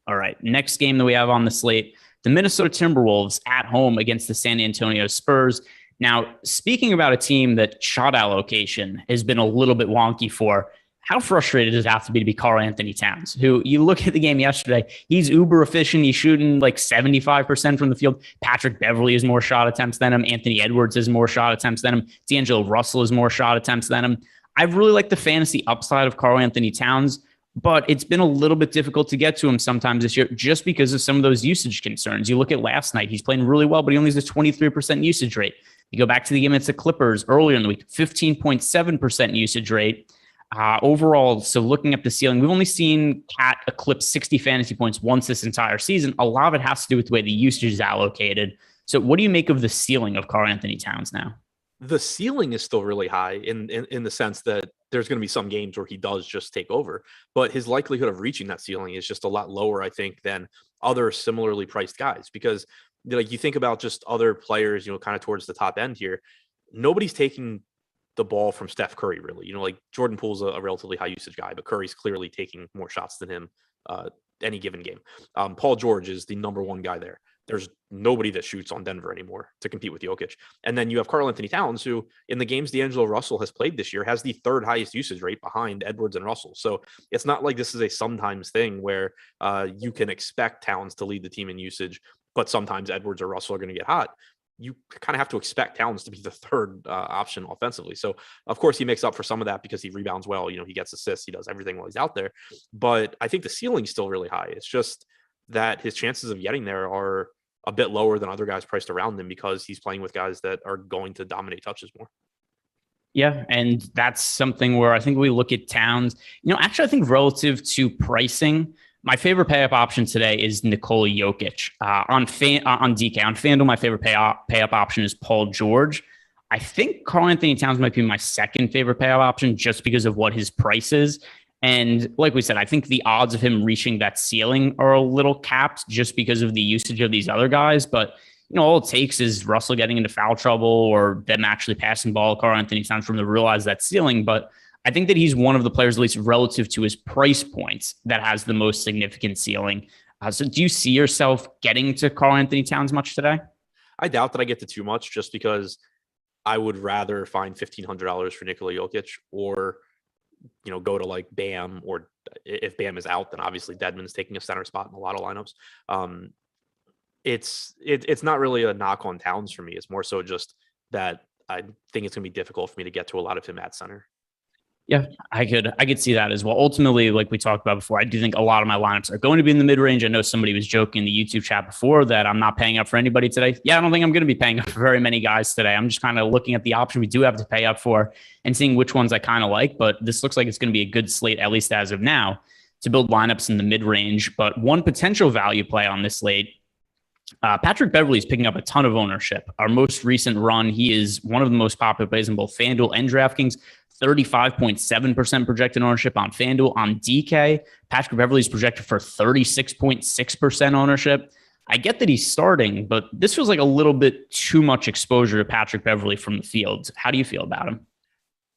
All right, next game that we have on the slate, the Minnesota Timberwolves at home against the San Antonio Spurs. Now, speaking about a team that shot allocation has been a little bit wonky for, how frustrated does it have to be Karl-Anthony Towns, who you look at the game yesterday, he's uber efficient. He's shooting like 75% from the field. Patrick Beverley has more shot attempts than him. Anthony Edwards has more shot attempts than him. D'Angelo Russell has more shot attempts than him. I really like the fantasy upside of Karl-Anthony Towns, but it's been a little bit difficult to get to him sometimes this year just because of some of those usage concerns. You look at last night, he's playing really well, but he only has a 23% usage rate. You go back to the game against the Clippers earlier in the week, 15.7% usage rate. Overall, so looking at the ceiling, we've only seen Cat eclipse 60 fantasy points once this entire season. A lot of it has to do with the way the usage is allocated. So what do you make of the ceiling of Karl-Anthony Towns now? The ceiling is still really high in the sense that there's going to be some games where he does just take over, but his likelihood of reaching that ceiling is just a lot lower, I think, than other similarly priced guys. Because like you think about just other players, kind of towards the top end here, nobody's taking the ball from Steph Curry, really. Like Jordan Poole's a relatively high usage guy, but Curry's clearly taking more shots than him any given game. Paul George is the number one guy there. There's nobody that shoots on Denver anymore to compete with Jokic. And then you have Karl Anthony Towns, who in the games D'Angelo Russell has played this year has the third highest usage rate behind Edwards and Russell. So it's not like this is a sometimes thing where you can expect Towns to lead the team in usage, but sometimes Edwards or Russell are going to get hot. You kind of have to expect Towns to be the third option offensively. So of course he makes up for some of that because he rebounds well. He gets assists, he does everything while he's out there. But I think the ceiling's still really high. It's just that his chances of getting there are a bit lower than other guys priced around him because he's playing with guys that are going to dominate touches more. Yeah, and that's something where I think we look at Towns. Actually, I think relative to pricing, my favorite pay-up option today is Nikola Jokic. On DK. On FanDuel, my favorite pay-up option is Paul George. I think Karl Anthony Towns might be my second favorite pay-up option just because of what his price is. And like we said, I think the odds of him reaching that ceiling are a little capped just because of the usage of these other guys. But, all it takes is Russell getting into foul trouble or them actually passing ball Karl Anthony Towns from to realize that ceiling. But I think that he's one of the players, at least relative to his price points, that has the most significant ceiling. So do you see yourself getting to Karl Anthony Towns much today? I doubt that I get to too much just because I would rather find $1,500 for Nikola Jokic or go to like Bam, or if Bam is out, then obviously Dedmon's taking a center spot in a lot of lineups. It's not really a knock on Towns for me. It's more so just that I think it's going to be difficult for me to get to a lot of him at center. Yeah, I could see that as well. Ultimately, like we talked about before, I do think a lot of my lineups are going to be in the mid-range. I know somebody was joking in the YouTube chat before that I'm not paying up for anybody today. Yeah, I don't think I'm going to be paying up for very many guys today. I'm just kind of looking at the option we do have to pay up for and seeing which ones I kind of like. But this looks like it's going to be a good slate, at least as of now, to build lineups in the mid-range. But one potential value play on this slate, Patrick Beverley is picking up a ton of ownership. Our most recent run, he is one of the most popular plays in both FanDuel and DraftKings. 35.7% projected ownership on FanDuel. On DK, Patrick Beverley is projected for 36.6% ownership. I get that he's starting, but this feels like a little bit too much exposure to Patrick Beverley from the field. How do you feel about him?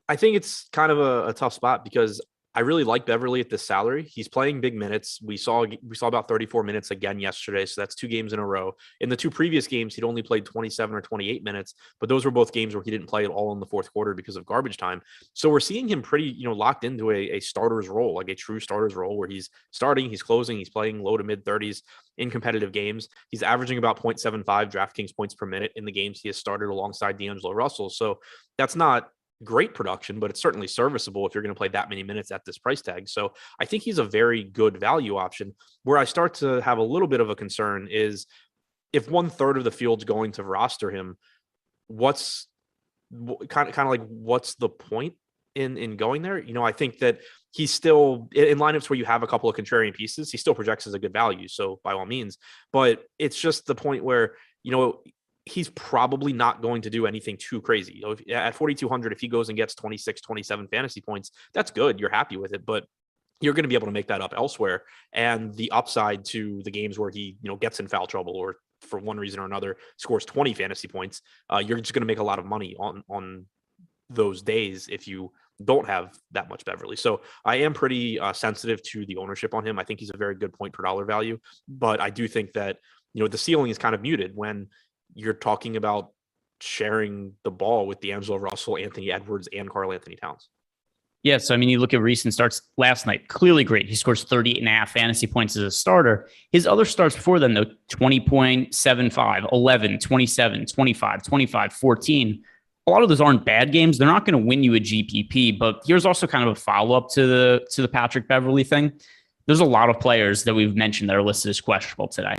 I think it's kind of a tough spot because I really like Beverley at this salary. He's playing big minutes. We saw about 34 minutes again yesterday, so that's 2 games in a row. In the 2 previous games, he'd only played 27 or 28 minutes, but those were both games where he didn't play at all in the fourth quarter because of garbage time. So we're seeing him pretty, locked into a starter's role, like a true starter's role where he's starting, he's closing, he's playing low to mid 30s in competitive games. He's averaging about 0.75 DraftKings points per minute in the games he has started alongside D'Angelo Russell. So that's not great production, but it's certainly serviceable if you're going to play that many minutes at this price tag. So I think he's a very good value option. Where I start to have a little bit of a concern is if 1/3 of the field's going to roster him, what's kind of like, what's the point in going there? I think that he's still in lineups where you have a couple of contrarian pieces. He still projects as a good value. So by all means, but it's just the point where, he's probably not going to do anything too crazy. At 4,200, if he goes and gets 26, 27 fantasy points, that's good. You're happy with it, but you're going to be able to make that up elsewhere. And the upside to the games where he, gets in foul trouble or for one reason or another scores 20 fantasy points, you're just going to make a lot of money on those days if you don't have that much Beverley. So I am pretty sensitive to the ownership on him. I think he's a very good point per dollar value, but I do think that, the ceiling is kind of muted when you're talking about sharing the ball with D'Angelo Russell, Anthony Edwards, and Karl Anthony Towns. Yeah, so you look at recent starts last night, clearly great. He scores 38.5 fantasy points as a starter. His other starts before then, though, 20.75, 11, 27, 25, 25, 14. A lot of those aren't bad games. They're not going to win you a GPP, but here's also kind of a follow-up to the Patrick Beverley thing. There's a lot of players that we've mentioned that are listed as questionable today.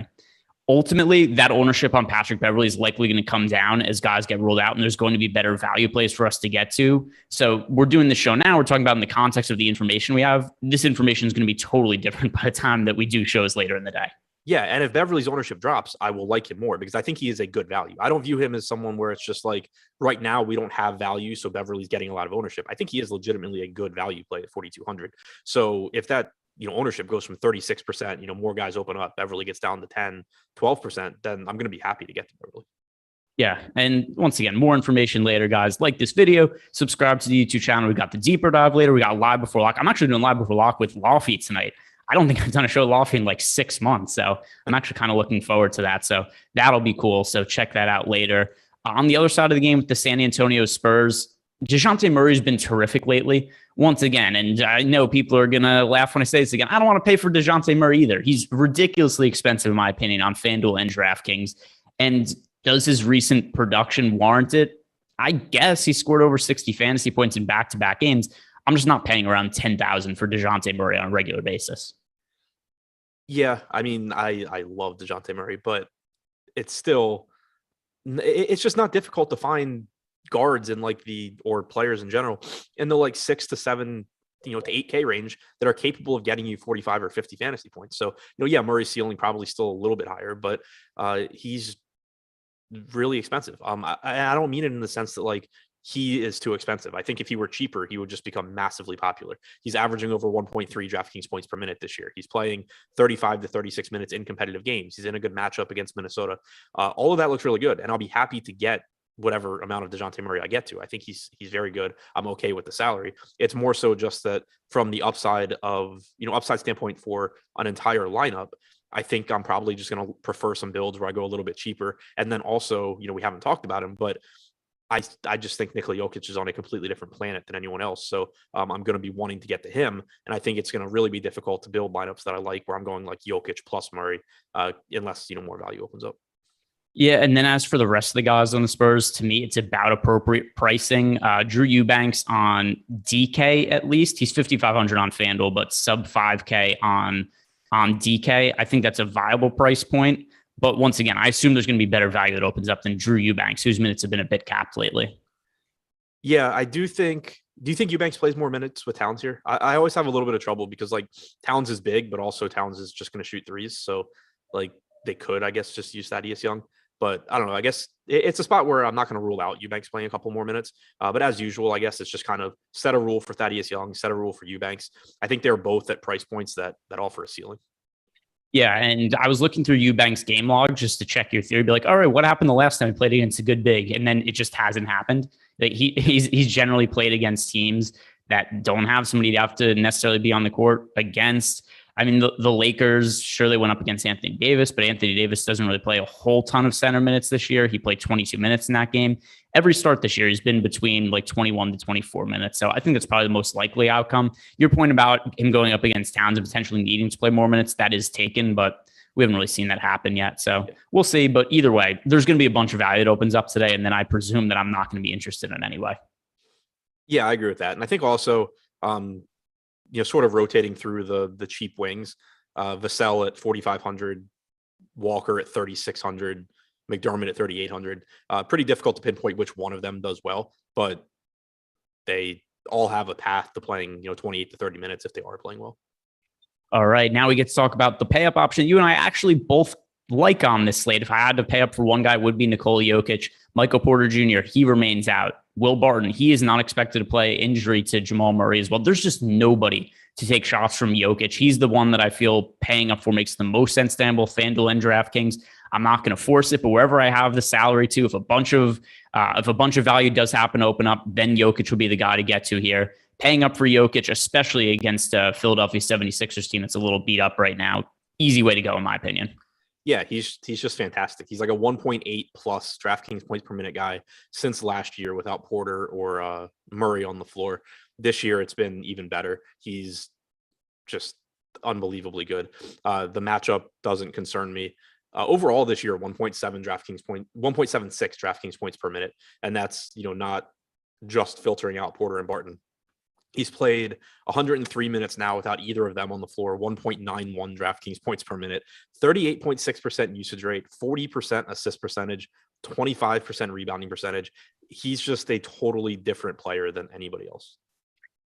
Ultimately, that ownership on Patrick Beverley is likely going to come down as guys get ruled out, and there's going to be better value plays for us to get to. So we're doing the show now. We're talking about in the context of the information we have. This information is going to be totally different by the time that we do shows later in the day. Yeah, and if Beverly's ownership drops, I will like him more because I think he is a good value. I don't view him as someone where it's just like right now we don't have value, so Beverly's getting a lot of ownership. I think he is legitimately a good value play at 4,200. So if that ownership goes from 36%, more guys open up, Beverly gets down to 10, 12%, then I'm going to be happy to get to Beverly. Yeah. And once again, more information later, guys. Like this video, subscribe to the YouTube channel. We got the deeper dive later. We got live before lock. I'm actually doing live before lock with Lawfeet tonight. I don't think I've done a show Lawfeet in like 6 months. So I'm actually kind of looking forward to that. So that'll be cool. So check that out later. On the other side of the game with the San Antonio Spurs, DeJounte Murray's been terrific lately. Once again, and I know people are going to laugh when I say this again. I don't want to pay for DeJounte Murray either. He's ridiculously expensive, in my opinion, on FanDuel and DraftKings. And does his recent production warrant it? I guess he scored over 60 fantasy points in back-to-back games. I'm just not paying around $10,000 for DeJounte Murray on a regular basis. Yeah, I mean, I love DeJounte Murray, but it's still, it's just not difficult to find guards in or players in general in the 6 to 7 to 8K range that are capable of getting you 45 or 50 fantasy points. So yeah, Murray's ceiling probably still a little bit higher, but he's really expensive. I don't mean it in the sense that he is too expensive. I think if he were cheaper, he would just become massively popular. He's averaging over 1.3 DraftKings points per minute this year. He's playing 35 to 36 minutes in competitive games. He's in a good matchup against Minnesota. All of that looks really good, and I'll be happy to get whatever amount of DeJounte Murray I get to. I think he's very good. I'm okay with the salary. It's more so just that from the upside standpoint for an entire lineup, I think I'm probably just going to prefer some builds where I go a little bit cheaper. And then also, we haven't talked about him, but I just think Nikola Jokic is on a completely different planet than anyone else. So I'm going to be wanting to get to him. And I think it's going to really be difficult to build lineups that I like where I'm going like Jokic plus Murray, unless, more value opens up. Yeah, and then as for the rest of the guys on the Spurs, to me, it's about appropriate pricing. Drew Eubanks on DK at least. He's 5,500 on FanDuel, but sub 5K on DK. I think that's a viable price point. But once again, I assume there's going to be better value that opens up than Drew Eubanks, whose minutes have been a bit capped lately. Yeah, I do think. Do you think Eubanks plays more minutes with Towns here? I always have a little bit of trouble because Towns is big, but also Towns is just going to shoot threes. So they could, I guess, just use Thaddeus Young. But I don't know. I guess it's a spot where I'm not going to rule out Eubanks playing a couple more minutes. But as usual, I guess it's just kind of set a rule for Thaddeus Young, set a rule for Eubanks. I think they're both at price points that offer a ceiling. Yeah, and I was looking through Eubanks' game log just to check your theory. Be like, all right, what happened the last time he played against a good big? And then it just hasn't happened. He's generally played against teams that don't have somebody they have to necessarily be on the court against. I mean, the Lakers, sure, they went up against Anthony Davis, but Anthony Davis doesn't really play a whole ton of center minutes this year. He played 22 minutes in that game. Every start this year, he's been between 21 to 24 minutes. So I think that's probably the most likely outcome. Your point about him going up against Towns and potentially needing to play more minutes, that is taken, but we haven't really seen that happen yet. So we'll see. But either way, there's going to be a bunch of value that opens up today. And then I presume that I'm not going to be interested in anyway. Yeah, I agree with that. And I think also, sort of rotating through the cheap wings, Vassell at 4,500, Walker at 3,600, McDermott at 3,800. Pretty difficult to pinpoint which one of them does well, but they all have a path to playing, 28 to 30 minutes if they are playing well. All right, now we get to talk about the pay up option. You and I actually both like on this slate. If I had to pay up for one guy, it would be Nikola Jokic. Michael Porter Jr., he remains out. Will Barton, he is not expected to play, injury to Jamal Murray as well. There's just nobody to take shots from Jokic. He's the one that I feel paying up for makes the most sense to handle FanDuel and DraftKings. I'm not going to force it, but wherever I have the salary to, if a bunch of value does happen to open up, then Jokic would be the guy to get to here. Paying up for Jokic, especially against a Philadelphia 76ers team that's a little beat up right now, easy way to go in my opinion. Yeah, he's just fantastic. He's like a 1.8 plus DraftKings points per minute guy since last year without Porter or Murray on the floor. This year, it's been even better. He's just unbelievably good. The matchup doesn't concern me. Overall this year, 1.76 DraftKings points per minute, and that's not just filtering out Porter and Barton. He's played 103 minutes now without either of them on the floor, 1.91 DraftKings points per minute, 38.6% usage rate, 40% assist percentage, 25% rebounding percentage. He's just a totally different player than anybody else.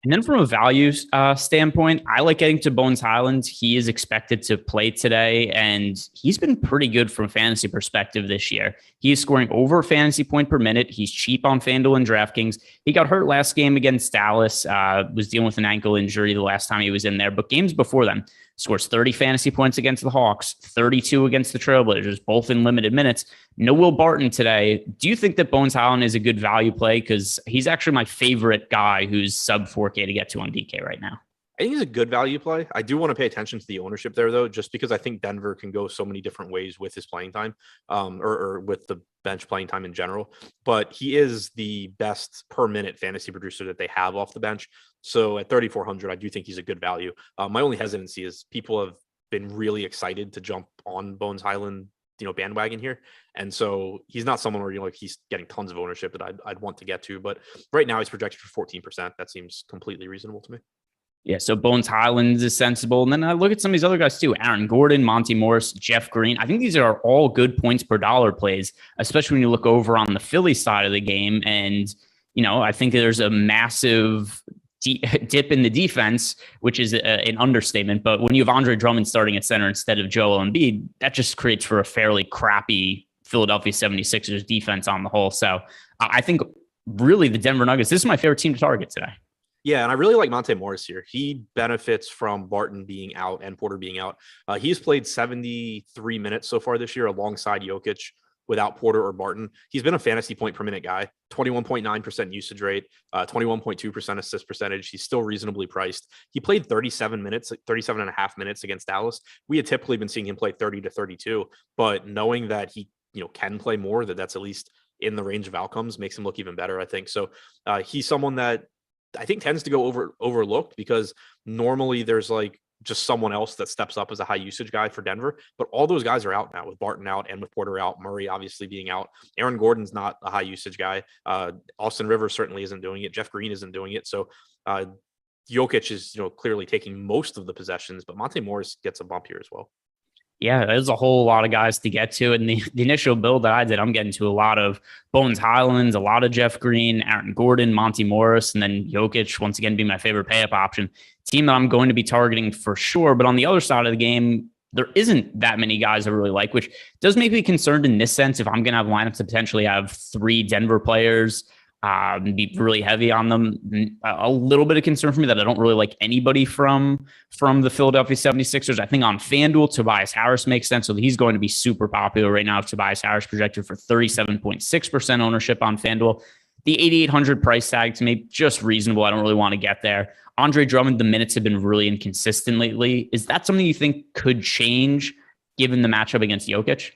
And then from a value standpoint, I like getting to Bones Highland. He is expected to play today, and he's been pretty good from a fantasy perspective this year. He is scoring over a fantasy point per minute. He's cheap on FanDuel and DraftKings. He got hurt last game against Dallas, was dealing with an ankle injury the last time he was in there, but games before then, scores 30 fantasy points against the Hawks, 32 against the Trailblazers, both in limited minutes. No Will Barton today. Do you think that Bones Highland is a good value play? Because he's actually my favorite guy who's sub 4K to get to on DK right now. I think he's a good value play. I do want to pay attention to the ownership there, though, just because I think Denver can go so many different ways with his playing time, or with the bench playing time in general. But he is the best per minute fantasy producer that they have off the bench. So at 3,400, I do think he's a good value. My only hesitancy is people have been really excited to jump on Bones Highland, bandwagon here. And so he's not someone where, like he's getting tons of ownership that I'd want to get to. But right now he's projected for 14%. That seems completely reasonable to me. Yeah, so Bones Highlands is sensible. And then I look at some of these other guys too. Aaron Gordon, Monty Morris, Jeff Green. I think these are all good points per dollar plays, especially when you look over on the Philly side of the game. And, I think there's a massive dip in the defense, which is an understatement. But when you have Andre Drummond starting at center instead of Joel Embiid, that just creates for a fairly crappy Philadelphia 76ers defense on the whole. So I think really the Denver Nuggets, this is my favorite team to target today. Yeah, and I really like Monte Morris here. He benefits from Barton being out and Porter being out. He's played 73 minutes so far this year alongside Jokic without Porter or Barton. He's been a fantasy point per minute guy, 21.9% usage rate, 21.2% assist percentage. He's still reasonably priced. He played 37 and a half minutes against Dallas. We had typically been seeing him play 30 to 32, but knowing that he can play more, that's at least in the range of outcomes, makes him look even better, I think. So he's someone that I think tends to go overlooked because normally there's like just someone else that steps up as a high usage guy for Denver, but all those guys are out now with Barton out and with Porter out, Murray obviously being out. Aaron Gordon's not a high usage guy. Austin Rivers certainly isn't doing it. Jeff Green isn't doing it. So Jokic is, clearly taking most of the possessions, but Monte Morris gets a bump here as well. Yeah, there's a whole lot of guys to get to. And the initial build that I did, I'm getting to a lot of Bones Highlands, a lot of Jeff Green, Aaron Gordon, Monty Morris, and then Jokic, once again, being my favorite pay-up option. Team that I'm going to be targeting for sure. But on the other side of the game, there isn't that many guys I really like, which does make me concerned in this sense. If I'm going to have lineups to potentially have 3 Denver players, be really heavy on them. A little bit of concern for me that I don't really like anybody from the Philadelphia 76ers. I think on FanDuel, Tobias Harris makes sense. So he's going to be super popular right now. Tobias Harris projected for 37.6% ownership on FanDuel. The 8,800 price tag to me, just reasonable. I don't really want to get there. Andre Drummond, the minutes have been really inconsistent lately. Is that something you think could change given the matchup against Jokic?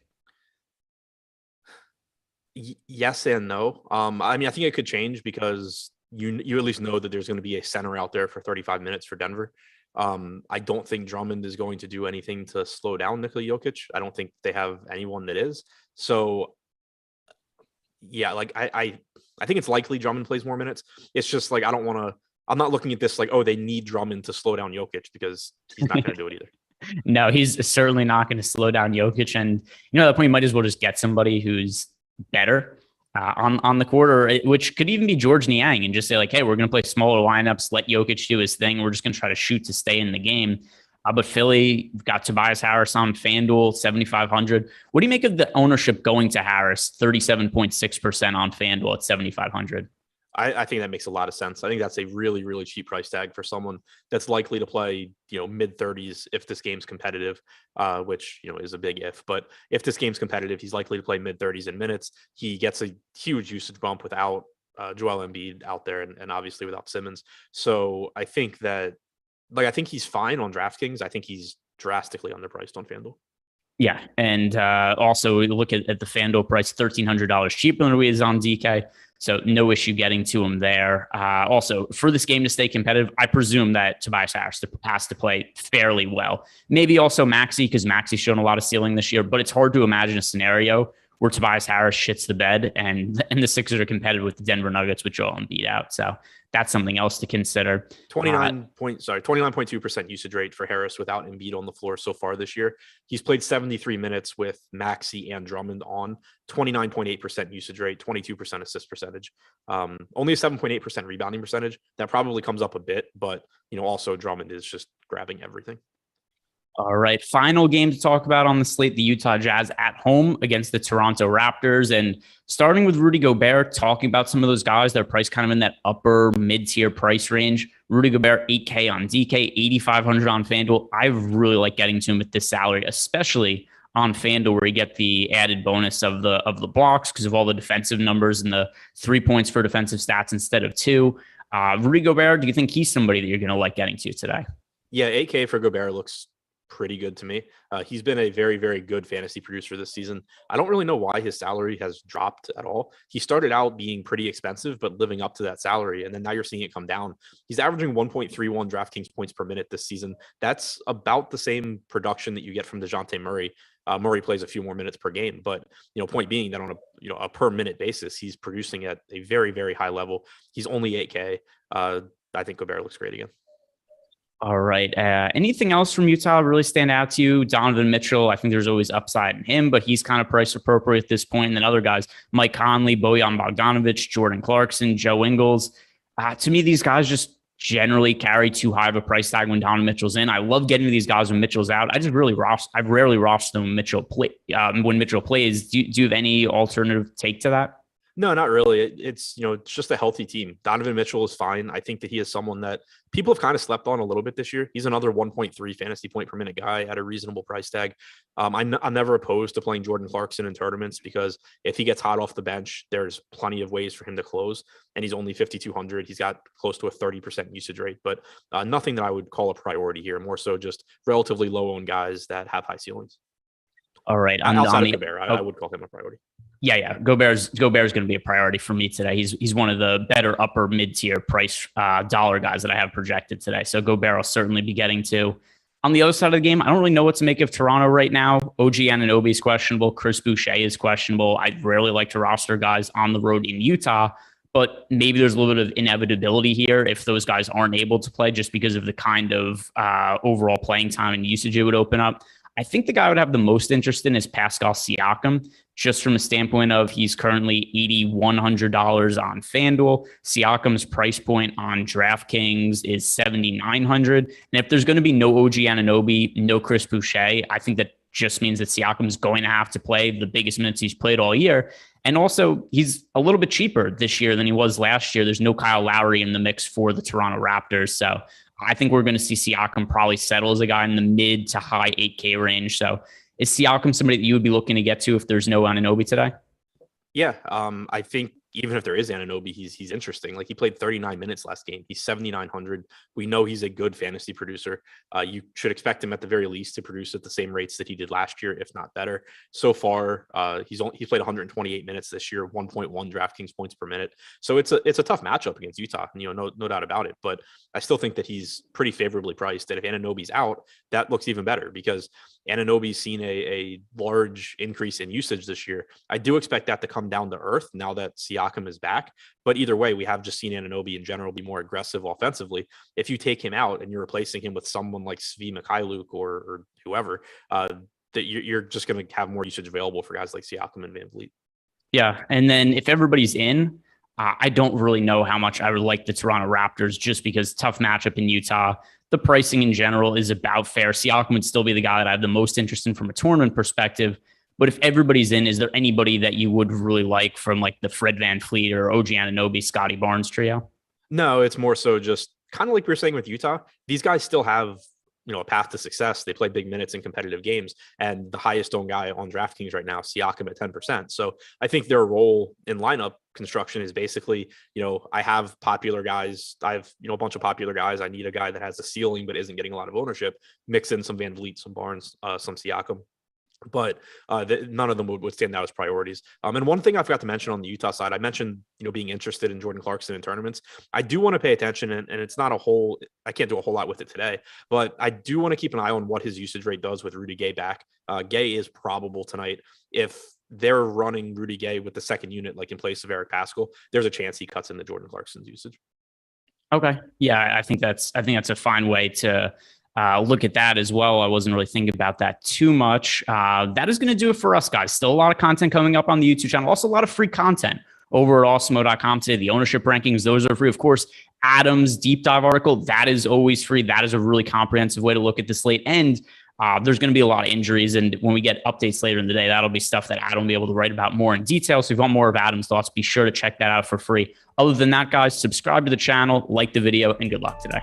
Yes and no. I think it could change because you at least know that there's going to be a center out there for 35 minutes for Denver. I don't think Drummond is going to do anything to slow down Nikola Jokic. I don't think they have anyone that is. So yeah, like I think it's likely Drummond plays more minutes. It's just like I'm not looking at this like, oh, they need Drummond to slow down Jokic because he's not going to do it either. No, he's certainly not going to slow down Jokic. And at that point, you might as well just get somebody who's better on the quarter, which could even be George Niang, and just say like, hey, we're going to play smaller lineups, let Jokic do his thing. We're just going to try to shoot to stay in the game. But Philly got Tobias Harris on FanDuel, 7,500. What do you make of the ownership going to Harris, 37.6% on FanDuel at 7,500? I think that makes a lot of sense. I think that's a really, really cheap price tag for someone that's likely to play, mid 30s if this game's competitive, which, is a big if. But if this game's competitive, he's likely to play mid 30s in minutes. He gets a huge usage bump without Joel Embiid out there and obviously without Simmons. So I think that, I think he's fine on DraftKings. I think he's drastically underpriced on FanDuel. Yeah, and also look at the FanDuel price, $1,300 cheaper than it is on DK. So no issue getting to him there. Also, for this game to stay competitive, I presume that Tobias Harris has to play fairly well. Maybe also Maxey, because Maxey's shown a lot of ceiling this year, but it's hard to imagine a scenario where Tobias Harris shits the bed, and the Sixers are competitive with the Denver Nuggets, with Joel Embiid out. So that's something else to consider. 29.2% usage rate for Harris without Embiid on the floor so far this year. He's played 73 minutes with Maxey and Drummond on, 29.8% usage rate, 22% assist percentage, only a 7.8% rebounding percentage. That probably comes up a bit, but also Drummond is just grabbing everything. All right, final game to talk about on the slate, the Utah Jazz at home against the Toronto Raptors. And starting with Rudy Gobert, talking about some of those guys that are priced kind of in that upper mid-tier price range. Rudy Gobert, $8K on DK, $8,500 on FanDuel. I really like getting to him at this salary, especially on FanDuel, where you get the added bonus of the blocks because of all the defensive numbers and the 3 points for defensive stats instead of 2. Rudy Gobert, do you think he's somebody that you're going to like getting to today? Yeah, 8K for Gobert looks pretty good to me. He's been a very, very good fantasy producer this season. I don't really know why his salary has dropped at all. He started out being pretty expensive, but living up to that salary. And then now you're seeing it come down. He's averaging 1.31 DraftKings points per minute this season. That's about the same production that you get from DeJounte Murray. Murray plays a few more minutes per game, but point being that on a per minute basis, he's producing at a very, very high level. He's only 8K. I think Gobert looks great again. All right. Anything else from Utah really stand out to you? Donovan Mitchell, I think there's always upside in him, but he's kind of price appropriate at this point. And then other guys, Mike Conley, Bojan Bogdanovic, Jordan Clarkson, Joe Ingles. To me, these guys just generally carry too high of a price tag when Donovan Mitchell's in. I love getting to these guys when Mitchell's out. I've rarely rostered them when Mitchell plays. Do you have any alternative take to that? No, not really. It's just a healthy team. Donovan Mitchell is fine. I think that he is someone that people have kind of slept on a little bit this year. He's another 1.3 fantasy point per minute guy at a reasonable price tag. I'm never opposed to playing Jordan Clarkson in tournaments because if he gets hot off the bench, there's plenty of ways for him to close. And he's only 5,200. He's got close to a 30% usage rate, but nothing that I would call a priority here. More so just relatively low owned guys that have high ceilings. All right. Outside of Gobert, I would call him a priority. Yeah. Gobert's going to be a priority for me today. He's one of the better upper mid-tier price dollar guys that I have projected today. So Gobert will certainly be getting to. On the other side of the game, I don't really know what to make of Toronto right now. OG Anunoby is questionable. Chris Boucher is questionable. I rarely like to roster guys on the road in Utah, but maybe there's a little bit of inevitability here if those guys aren't able to play just because of the kind of overall playing time and usage it would open up. I think the guy I would have the most interest in is Pascal Siakam, just from a standpoint of he's currently $8,100 on FanDuel. Siakam's price point on DraftKings is $7,900. And if there's going to be no OG Anunoby, no Chris Boucher, I think that just means that Siakam's going to have to play the biggest minutes he's played all year. And also, he's a little bit cheaper this year than he was last year. There's no Kyle Lowry in the mix for the Toronto Raptors. So I think we're going to see Siakam probably settle as a guy in the mid to high 8K range. So is Siakam somebody that you would be looking to get to if there's no Anunoby today? Yeah, I think even if there is Anunoby, he's interesting. Like he played 39 minutes last game. He's 7,900. We know he's a good fantasy producer. You should expect him at the very least to produce at the same rates that he did last year, if not better. So far, he's played 128 minutes this year, 1.1 DraftKings points per minute. So it's a tough matchup against Utah. No doubt about it. But I still think that he's pretty favorably priced. That if Anunoby's out, that looks even better because Anunoby's seen a large increase in usage this year. I do expect that to come down to earth now that Siakam is back. But either way, we have just seen Anunoby in general be more aggressive offensively. If you take him out and you're replacing him with someone like Svi Mikhailuk or whoever, that you're just going to have more usage available for guys like Siakam and VanVleet. Yeah, and then if everybody's in, I don't really know how much I would like the Toronto Raptors just because tough matchup in Utah. The pricing in general is about fair. Siakam would still be the guy that I have the most interest in from a tournament perspective. But if everybody's in, is there anybody that you would really like from like the Fred VanVleet or OG Anunoby, Scotty Barnes trio? No, it's more so just kind of like we were saying with Utah. These guys still have a path to success. They play big minutes in competitive games, and the highest owned guy on DraftKings right now, Siakam at 10%. So I think their role in lineup construction is basically, I have popular guys. I have, a bunch of popular guys. I need a guy that has a ceiling but isn't getting a lot of ownership. Mix in some VanVleet, some Barnes, some Siakam. But none of them would stand out as priorities. And one thing I forgot to mention on the Utah side, I mentioned, being interested in Jordan Clarkson in tournaments. I do want to pay attention, and it's not I can't do a whole lot with it today, but I do want to keep an eye on what his usage rate does with Rudy Gay back. Gay is probable tonight. If they're running Rudy Gay with the second unit, like in place of Eric Paschall, there's a chance he cuts into Jordan Clarkson's usage. Okay. Yeah, I think that's a fine way to look at that as well. I wasn't really thinking about that too much. That is going to do it for us, guys. Still a lot of content coming up on the YouTube channel. Also a lot of free content over at awesemo.com today. The ownership rankings, those are free. Of course, Adam's deep dive article, that is always free. That is a really comprehensive way to look at the slate. And there's going to be a lot of injuries. And when we get updates later in the day, that'll be stuff that Adam will be able to write about more in detail. So if you want more of Adam's thoughts, be sure to check that out for free. Other than that, guys, subscribe to the channel, like the video, and good luck today.